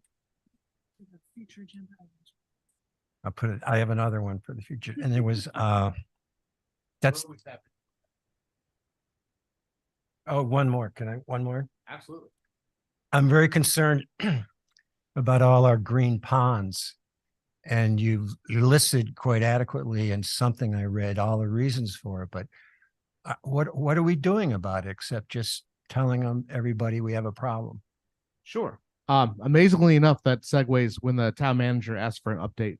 I'll put it, I have another one for the future. And there was, one more. One more? Absolutely. I'm very concerned about all our green ponds. And you listed quite adequately in something I read all the reasons for it. But what are we doing about it except just telling everybody we have a problem? Sure. Amazingly enough, that segues when the town manager asked for an update.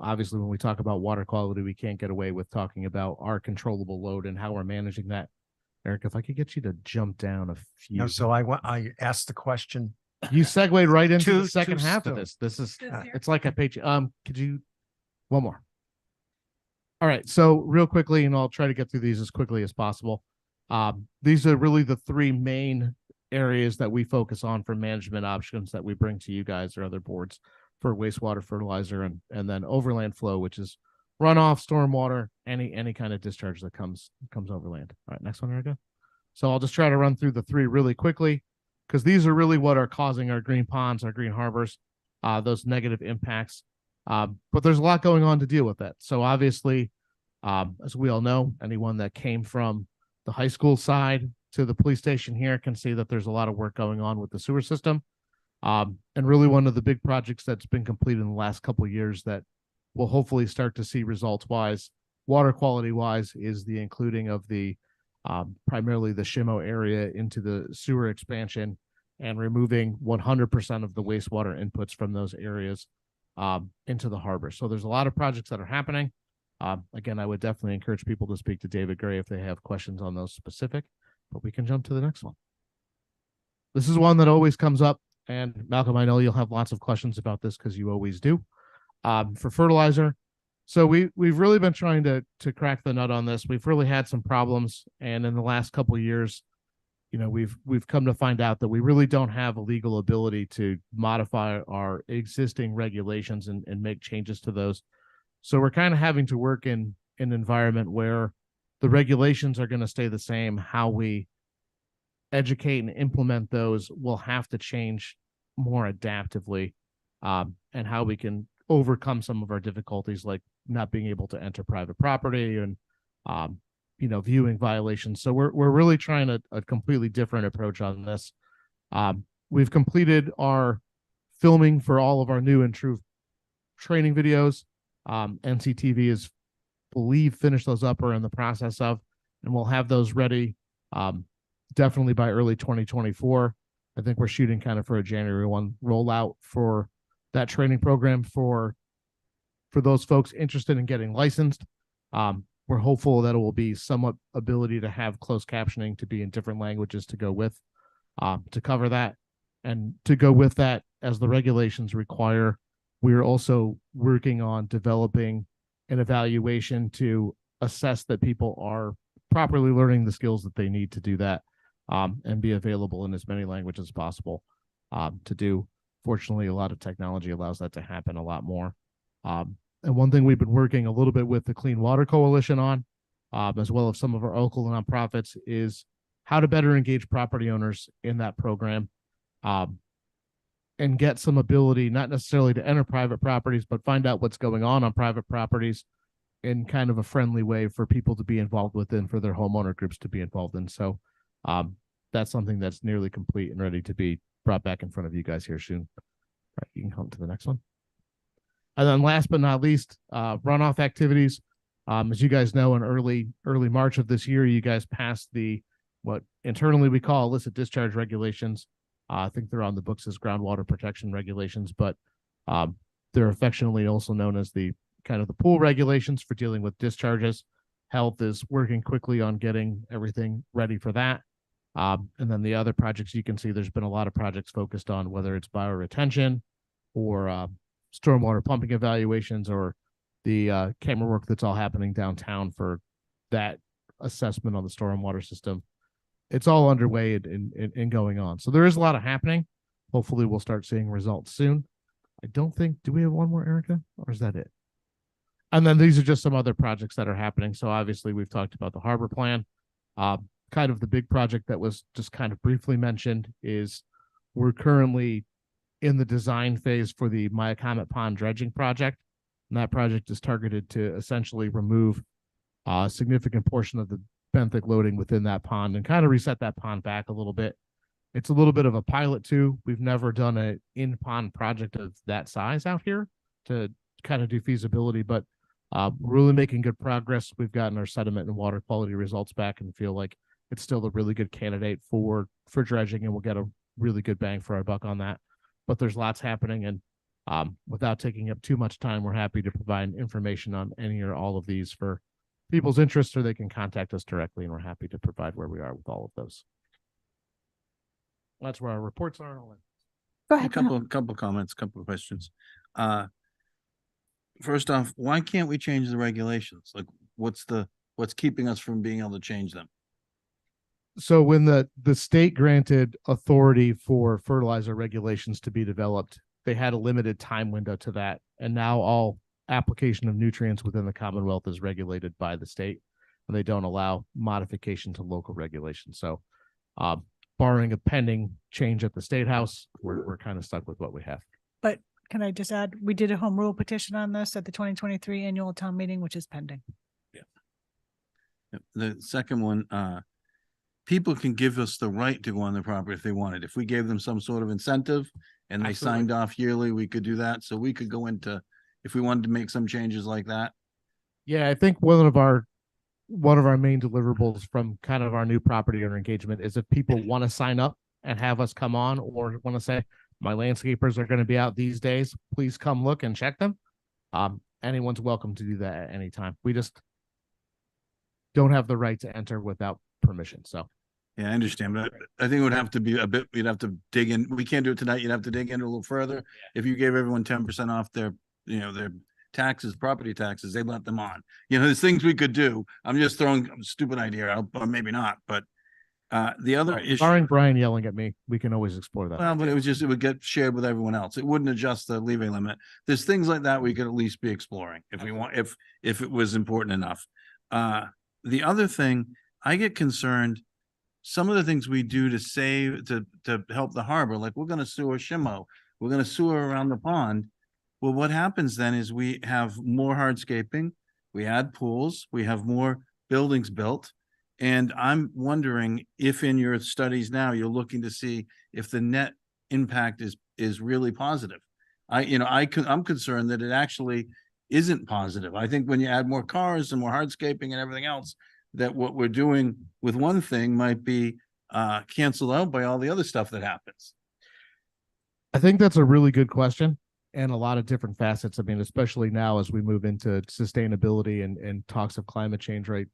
Obviously, when we talk about water quality, we can't get away with talking about our controllable load and how we're managing that. Eric, if I could get you to jump down a few. No, so I asked the question. You segued right into the second half of this. This is it's like a page. Could you one more? All right. So real quickly, and I'll try to get through these as quickly as possible. These are really the three main areas that we focus on for management options that we bring to you guys or other boards. for wastewater fertilizer, and then overland flow, which is runoff, stormwater, any kind of discharge that comes overland. All right, next one, Erica. So I'll just try to run through the three really quickly, because these are really what are causing our green ponds, our green harbors, those negative impacts. But there's a lot going on to deal with that. So obviously, as we all know, anyone that came from the high school side to the police station here can see that there's a lot of work going on with the sewer system. And really one of the big projects that's been completed in the last couple of years that we'll hopefully start to see results wise, water quality wise, is the including of the primarily the Shimo area into the sewer expansion and removing 100% of the wastewater inputs from those areas into the harbor. So there's a lot of projects that are happening. Again, I would definitely encourage people to speak to David Gray if they have questions on those specific, but we can jump to the next one. This is one that always comes up, and Malcolm, I know you'll have lots of questions about this because you always do. For fertilizer, so we've really been trying to crack the nut on this. We've really had some problems, and in the last couple of years, you know, we've come to find out that we really don't have a legal ability to modify our existing regulations and make changes to those. So we're kind of having to work in an environment where the regulations are going to stay the same. How we educate and implement those will have to change more adaptively, and how we can overcome some of our difficulties, like not being able to enter private property and, you know, viewing violations. So we're really trying a completely different approach on this. We've completed our filming for all of our new and true training videos. NCTV is finished those up or in the process of, and we'll have those ready definitely by early 2024. I think we're shooting kind of for a January 1 rollout for that training program for those folks interested in getting licensed. We're hopeful that it will be somewhat ability to have closed captioning to be in different languages to go with, to cover that. And to go with that, as the regulations require, we're also working on developing an evaluation to assess that people are properly learning the skills that they need to do that, and be available in as many languages as possible to do. Fortunately, a lot of technology allows that to happen a lot more. And one thing we've been working a little bit with the Clean Water Coalition on, as well as some of our local nonprofits, is how to better engage property owners in that program, and get some ability, not necessarily to enter private properties, but find out what's going on private properties in kind of a friendly way for people to be involved within, for their homeowner groups to be involved in. So that's something that's nearly complete and ready to be brought back in front of you guys here soon. All right, you can come to the next one. And then last but not least, runoff activities. As you guys know, in early March of this year, you guys passed what internally we call illicit discharge regulations. I think they're on the books as groundwater protection regulations, but they're affectionately also known as the kind of the pool regulations for dealing with discharges. Health is working quickly on getting everything ready for that. And then the other projects, you can see there's been a lot of projects focused on whether it's bioretention or stormwater pumping evaluations, or the camera work that's all happening downtown for that assessment on the stormwater system. It's all underway and going on. So there is a lot of happening. Hopefully we'll start seeing results soon. I don't think, do we have one more, Erica, or is that it? And then these are just some other projects that are happening. So obviously we've talked about the harbor plan. Kind of the big project that was just kind of briefly mentioned is we're currently in the design phase for the Myacomet Pond dredging project. And that project is targeted to essentially remove a significant portion of the benthic loading within that pond and kind of reset that pond back a little bit. It's a little bit of a pilot too. We've never done an in-pond project of that size out here to kind of do feasibility, but we're really making good progress. We've gotten our sediment and water quality results back and feel like it's still a really good candidate for dredging, and we'll get a really good bang for our buck on that. But there's lots happening, and without taking up too much time, we're happy to provide information on any or all of these for people's interest, or they can contact us directly, and we're happy to provide where we are with all of those. That's where our reports are. Go ahead. A couple comments, couple of questions. First off, why can't we change the regulations? Like, what's keeping us from being able to change them? So when the state granted authority for fertilizer regulations to be developed, they had a limited time window to that. And now all application of nutrients within the Commonwealth is regulated by the state, and they don't allow modification to local regulations. So barring a pending change at the State House, we're kind of stuck with what we have. But can I just add, we did a home rule petition on this at the 2023 annual town meeting, which is pending. The second one, people can give us the right to go on the property if they wanted. If we gave them some sort of incentive and they Absolutely. signed off yearly, we could do that. So we could go into, if we wanted to make some changes like that. Yeah, I think one of our main deliverables from kind of our new property owner engagement is if people want to sign up and have us come on, or want to say, my landscapers are going to be out these days, please come look and check them. Anyone's welcome to do that at any time. We just don't have the right to enter without permission. So Yeah, I understand, but I think it would have to be a bit, you'd have to dig in. We can't do it tonight. You'd have to dig in a little further. If you gave everyone 10% off their, their taxes, property taxes, they let them on. There's things we could do. I'm just throwing a stupid idea out, or maybe not, but the other issue. barring Brian yelling at me, we can always explore that. Well, but it would get shared with everyone else. It wouldn't adjust the levy limit. There's things like that we could at least be exploring if we want, if it was important enough. The other thing, I get concerned, some of the things we do to save, to help the harbor, like we're going to sewer Shimo, we're going to sewer around the pond. Well, what happens then is we have more hardscaping, we add pools, we have more buildings built. And I'm wondering if in your studies now, you're looking to see if the net impact is really positive. I'm concerned that it actually isn't positive. I think when you add more cars and more hardscaping and everything else, that what we're doing with one thing might be canceled out by all the other stuff that happens. I think that's a really good question, and a lot of different facets. I mean, especially now as we move into sustainability and talks of climate change, right?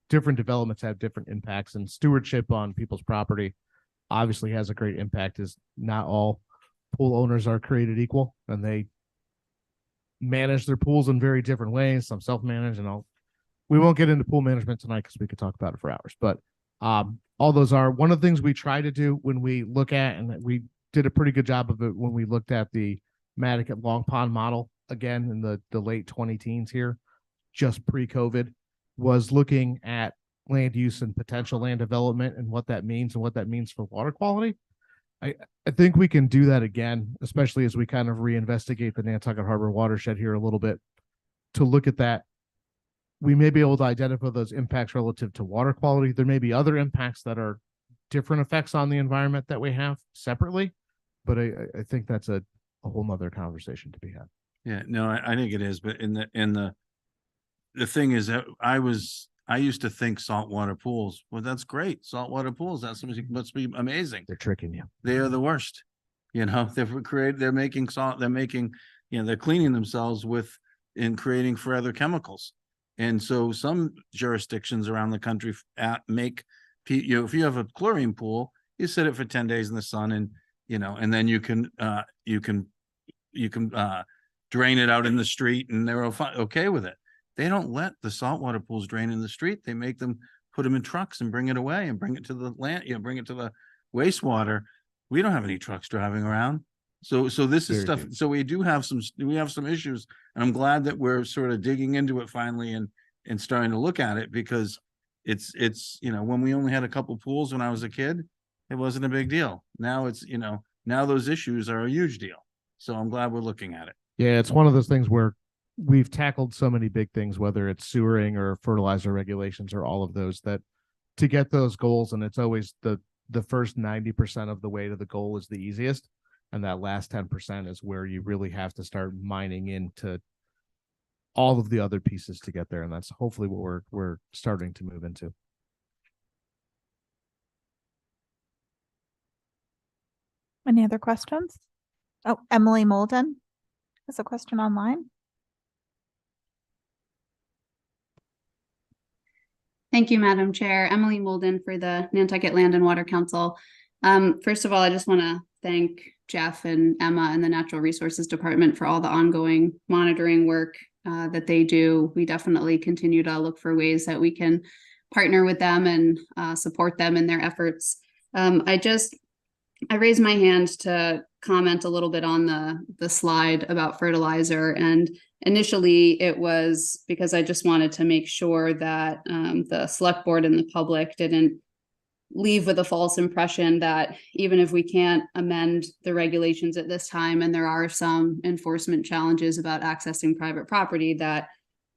Different developments have different impacts, and stewardship on people's property obviously has a great impact. Is not all pool owners are created equal, and they manage their pools in very different ways. Some self-manage, and we won't get into pool management tonight because we could talk about it for hours. But all those are one of the things we try to do when we look at, and we did a pretty good job of it when we looked at the Nantucket Long Pond model again in the late 2010s here, just pre-COVID, was looking at land use and potential land development and what that means for water quality. I think we can do that again, especially as we kind of reinvestigate the Nantucket Harbor watershed here a little bit to look at that. We may be able to identify those impacts relative to water quality. There may be other impacts that are different effects on the environment that we have separately, but I think that's a whole nother conversation to be had. Yeah, no, I think it is, but the thing is that I used to think saltwater pools, well, that's great. Saltwater pools, must be amazing. They're tricking you. They are the worst. They're making salt, they're cleaning themselves in creating further chemicals. And so some jurisdictions around the country if you have a chlorine pool, you sit it for 10 days in the sun and then you can drain it out in the street and they're okay with it. They don't let the saltwater pools drain in the street. They make them put them in trucks and bring it away and bring it to the land, bring it to the wastewater. We don't have any trucks driving around. So this is stuff. So we have some issues, and I'm glad that we're sort of digging into it finally and starting to look at it, because it's when we only had a couple pools when I was a kid, it wasn't a big deal. Now it's now those issues are a huge deal. So I'm glad we're looking at it. Yeah, it's one of those things where we've tackled so many big things, whether it's sewering or fertilizer regulations or all of those, that to get those goals, and it's always the first 90% of the way to the goal is the easiest. And that last 10% is where you really have to start mining into all of the other pieces to get there. And that's hopefully what we're starting to move into. Any other questions? Oh, Emily Molden has a question online. Thank you, Madam Chair. Emily Molden for the Nantucket Land and Water Council. First of all, I just want to thank Jeff and Emma and the Natural Resources Department for all the ongoing monitoring work that they do. We definitely continue to look for ways that we can partner with them and support them in their efforts. I raised my hand to comment a little bit on the slide about fertilizer. And initially it was because I just wanted to make sure that the select board and the public didn't leave with a false impression that even if we can't amend the regulations at this time, and there are some enforcement challenges about accessing private property, that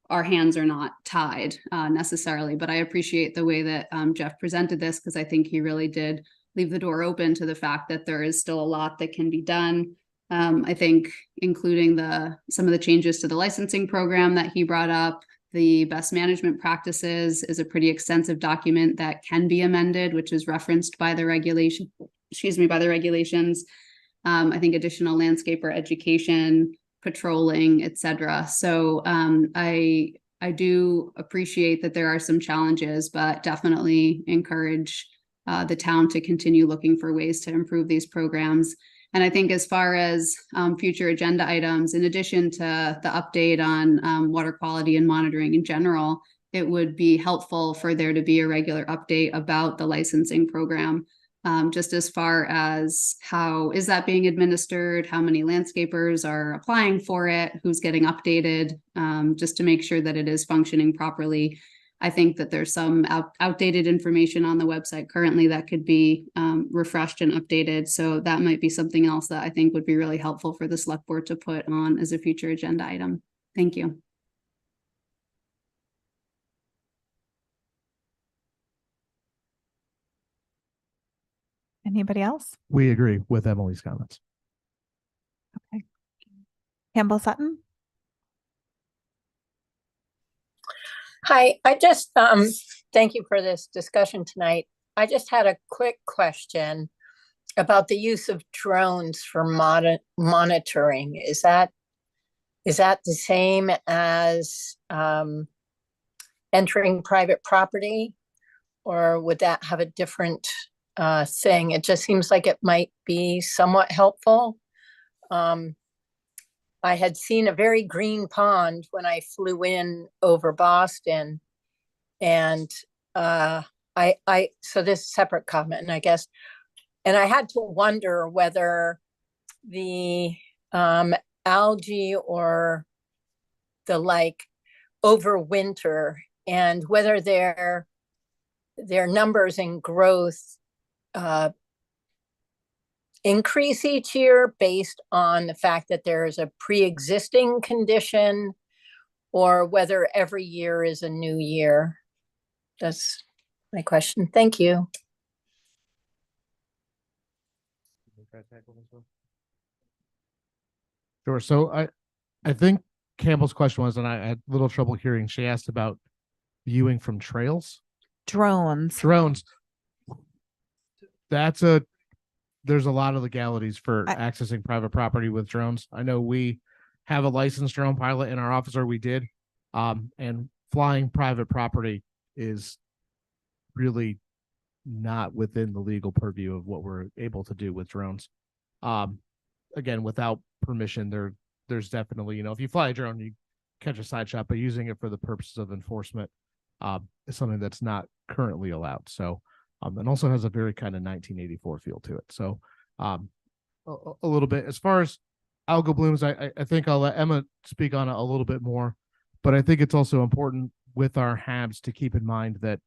our hands are not tied necessarily. But I appreciate the way that Jeff presented this, because I think he really did leave the door open to the fact that there is still a lot that can be done. I think including some of the changes to the licensing program that he brought up, the best management practices is a pretty extensive document that can be amended, which is referenced by the regulations. I think additional landscaper education, patrolling, etc. So I do appreciate that there are some challenges, but definitely encourage the town to continue looking for ways to improve these programs. And I think as far as future agenda items, in addition to the update on water quality and monitoring in general, it would be helpful for there to be a regular update about the licensing program, just as far as how is that being administered, how many landscapers are applying for it, who's getting updated, just to make sure that it is functioning properly. I think that there's some outdated information on the website currently that could be refreshed and updated. So that might be something else that I think would be really helpful for the select board to put on as a future agenda item. Thank you. Anybody else? We agree with Emily's comments. Okay. Campbell Sutton. Hi, I just thank you for this discussion tonight. I just had a quick question about the use of drones for monitoring. Is that the same as entering private property, or would that have a different thing? It just seems like it might be somewhat helpful. I had seen a very green pond when I flew in over Boston, and so this is a separate comment, I guess, and I had to wonder whether the algae or the like overwinter, and whether their numbers and growth increase each year based on the fact that there is a pre-existing condition, or whether every year is a new year. That's my question. Thank you. Sure. So I think Campbell's question was, and I had a little trouble hearing, she asked about viewing from trails. Drones. There's a lot of legalities for accessing private property with drones. I know we have a licensed drone pilot in our office, or we did. And flying private property is really not within the legal purview of what we're able to do with drones. Again, without permission, there's definitely, if you fly a drone, you catch a side shot, but using it for the purposes of enforcement is something that's not currently allowed. So and also has a very kind of 1984 feel to it. So a little bit as far as algal blooms, I think I'll let Emma speak on it a little bit more, but I think it's also important with our HABs to keep in mind that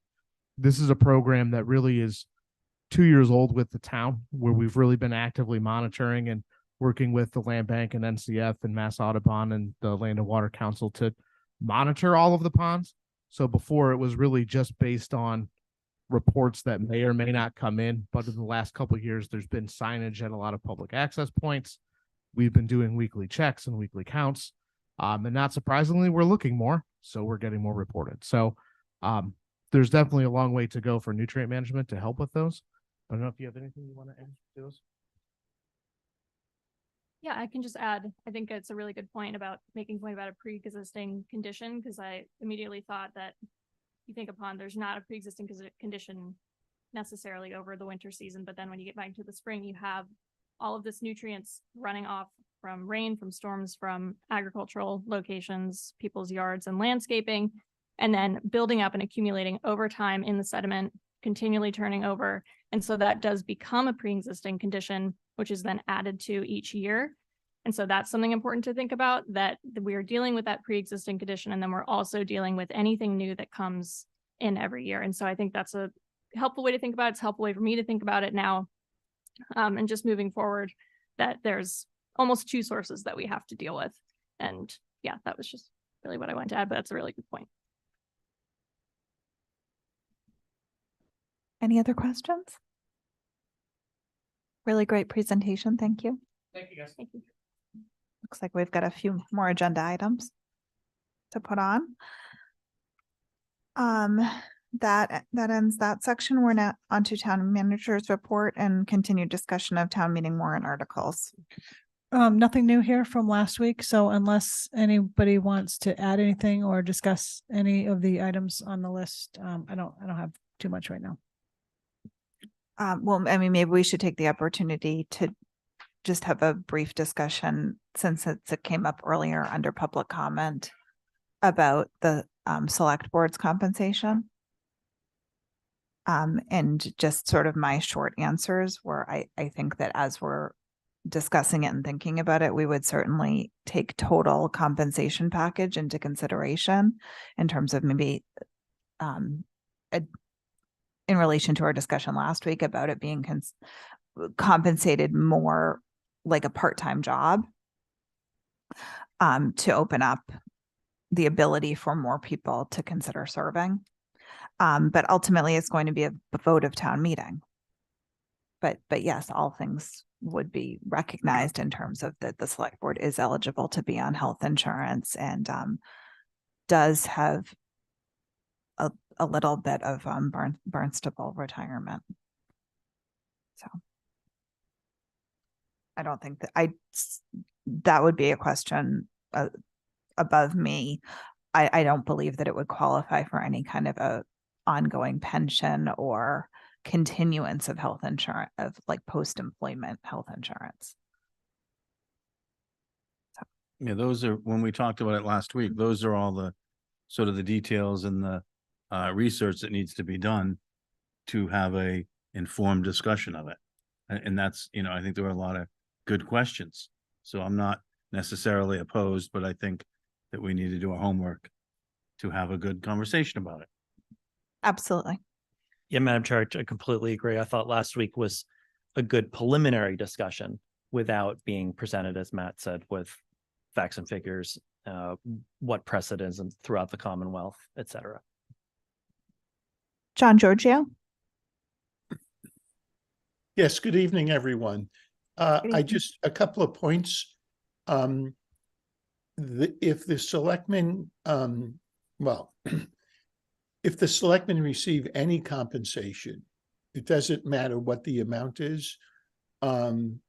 this is a program that really is 2 years old with the town, where we've really been actively monitoring and working with the Land Bank and NCF and Mass Audubon and the Land and Water Council to monitor all of the ponds. So before, it was really just based on reports that may or may not come in, but in the last couple of years, there's been signage at a lot of public access points. We've been doing weekly checks and weekly counts, and not surprisingly, we're looking more, so we're getting more reported. So there's definitely a long way to go for nutrient management to help with those. I don't know if you have anything you want to add to those. Yeah, I can just add, I think it's a really good point about making a point about a pre-existing condition, because I immediately thought that you think upon there's not a pre-existing condition necessarily over the winter season, but then when you get back to the spring, you have all of this nutrients running off from rain, from storms, from agricultural locations, people's yards and landscaping, and then building up and accumulating over time in the sediment, continually turning over. And so that does become a pre-existing condition which is then added to each year. And so that's something important to think about, that we are dealing with that pre-existing condition, and then we're also dealing with anything new that comes in every year. And so I think that's a helpful way to think about it. It's a helpful way for me to think about it now. And just moving forward, that there's almost two sources that we have to deal with. And yeah, that was just really what I wanted to add, but that's a really good point. Any other questions? Really great presentation. Thank you. Thank you, guys. Thank you. Looks like we've got a few more agenda items to put on. That ends that section. We're now onto town manager's report and continued discussion of town meeting warrant articles. Nothing new here from last week. So unless anybody wants to add anything or discuss any of the items on the list, I don't have too much right now. Well, I mean, maybe we should take the opportunity to just have a brief discussion, since it came up earlier under public comment, about the select board's compensation. And just sort of my short answers were, I think that as we're discussing it and thinking about it, we would certainly take total compensation package into consideration in terms of maybe in relation to our discussion last week about it being compensated more like a part-time job, to open up the ability for more people to consider serving. But ultimately it's going to be a vote of town meeting. But yes, all things would be recognized in terms of that the select board is eligible to be on health insurance and does have a little bit of Barnstable retirement. So I don't think that that would be a question above me. I don't believe that it would qualify for any kind of a ongoing pension or continuance of health insurance, of like post-employment health insurance. Yeah, those are, when we talked about it last week, those are all the sort of the details and the research that needs to be done to have a informed discussion of it. And that's, you know, I think there were a lot of good questions. So I'm not necessarily opposed, but I think that we need to do our homework to have a good conversation about it. Absolutely. Yeah, Madam Chair, I completely agree. I thought last week was a good preliminary discussion without being presented, as Matt said, with facts and figures, what precedents throughout the Commonwealth, et cetera. John Giorgio. Yes, good evening, everyone. I just, a couple of points. If the selectmen, if the selectmen receive any compensation, it doesn't matter what the amount is, then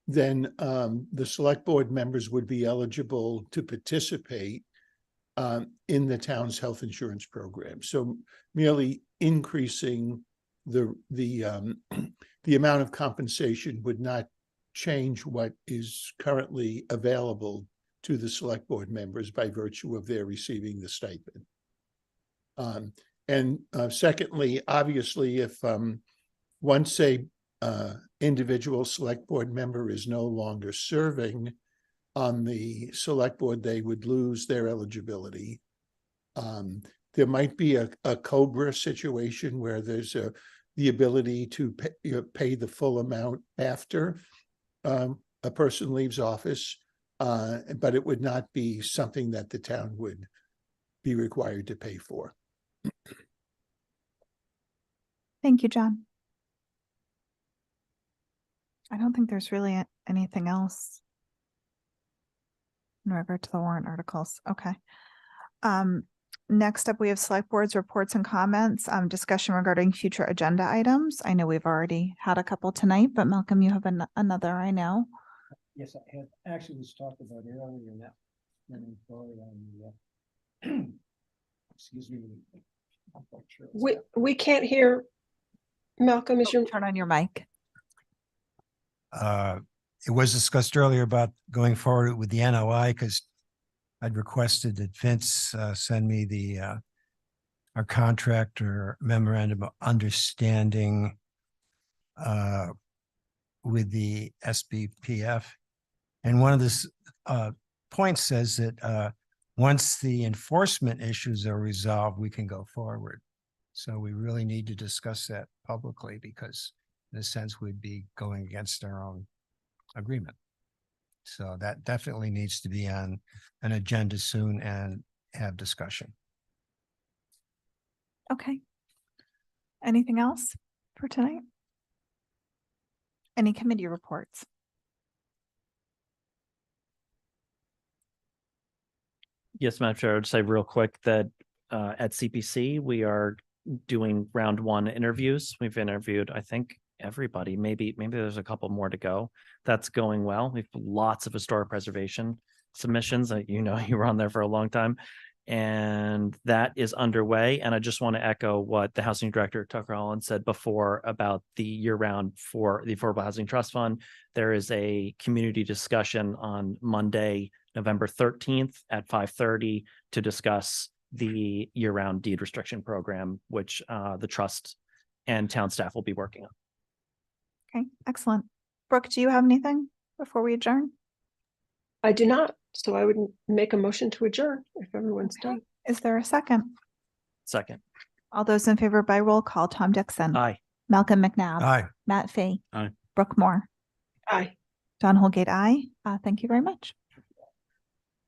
the select board members would be eligible to participate in the town's health insurance program. So merely increasing the amount of compensation would not change what is currently available to the select board members by virtue of their receiving the stipend. Secondly, obviously, if once a individual select board member is no longer serving on the select board, they would lose their eligibility. There might be a COBRA situation where there's the ability to pay the full amount after a person leaves office, but it would not be something that the town would be required to pay for. Thank you, John. I don't think there's really anything else in regard to the warrant articles. Okay. Next up, we have select board's reports and comments, discussion regarding future agenda items. I know we've already had a couple tonight, but Malcolm, you have another, I know. Yes, I had actually was talked about earlier in that. Excuse me. I'm quite sure. We can't hear. Malcolm, is your turn on your mic? It was discussed earlier about going forward with the NOI because I'd requested that Vince send me our contract or memorandum of understanding with the SBPF. And one of this points says that once the enforcement issues are resolved, we can go forward. So we really need to discuss that publicly because in a sense, we'd be going against our own agreement. So that definitely needs to be on an agenda soon and have discussion. Okay. Anything else for tonight? Any committee reports? Yes, Madam Chair, I'd say real quick that at CPC, we are doing round 1 interviews. We've interviewed, I think, everybody. Maybe there's a couple more to go. That's going well. We've lots of historic preservation submissions. You know, you were on there for a long time. And that is underway. And I just want to echo what the housing director, Tucker Holland, said before about the year-round for the Affordable Housing Trust Fund. There is a community discussion on Monday, November 13th at 5:30 to discuss the year-round deed restriction program, which the trust and town staff will be working on. Okay, excellent. Brooke, do you have anything before we adjourn? I do not. So I would make a motion to adjourn if everyone's done. Is there a second? Second. All those in favor by roll call, Tom Dixon. Aye. Malcolm McNabb. Aye. Matt Fee. Aye. Brooke Moore. Aye. Don Holgate, aye. Thank you very much.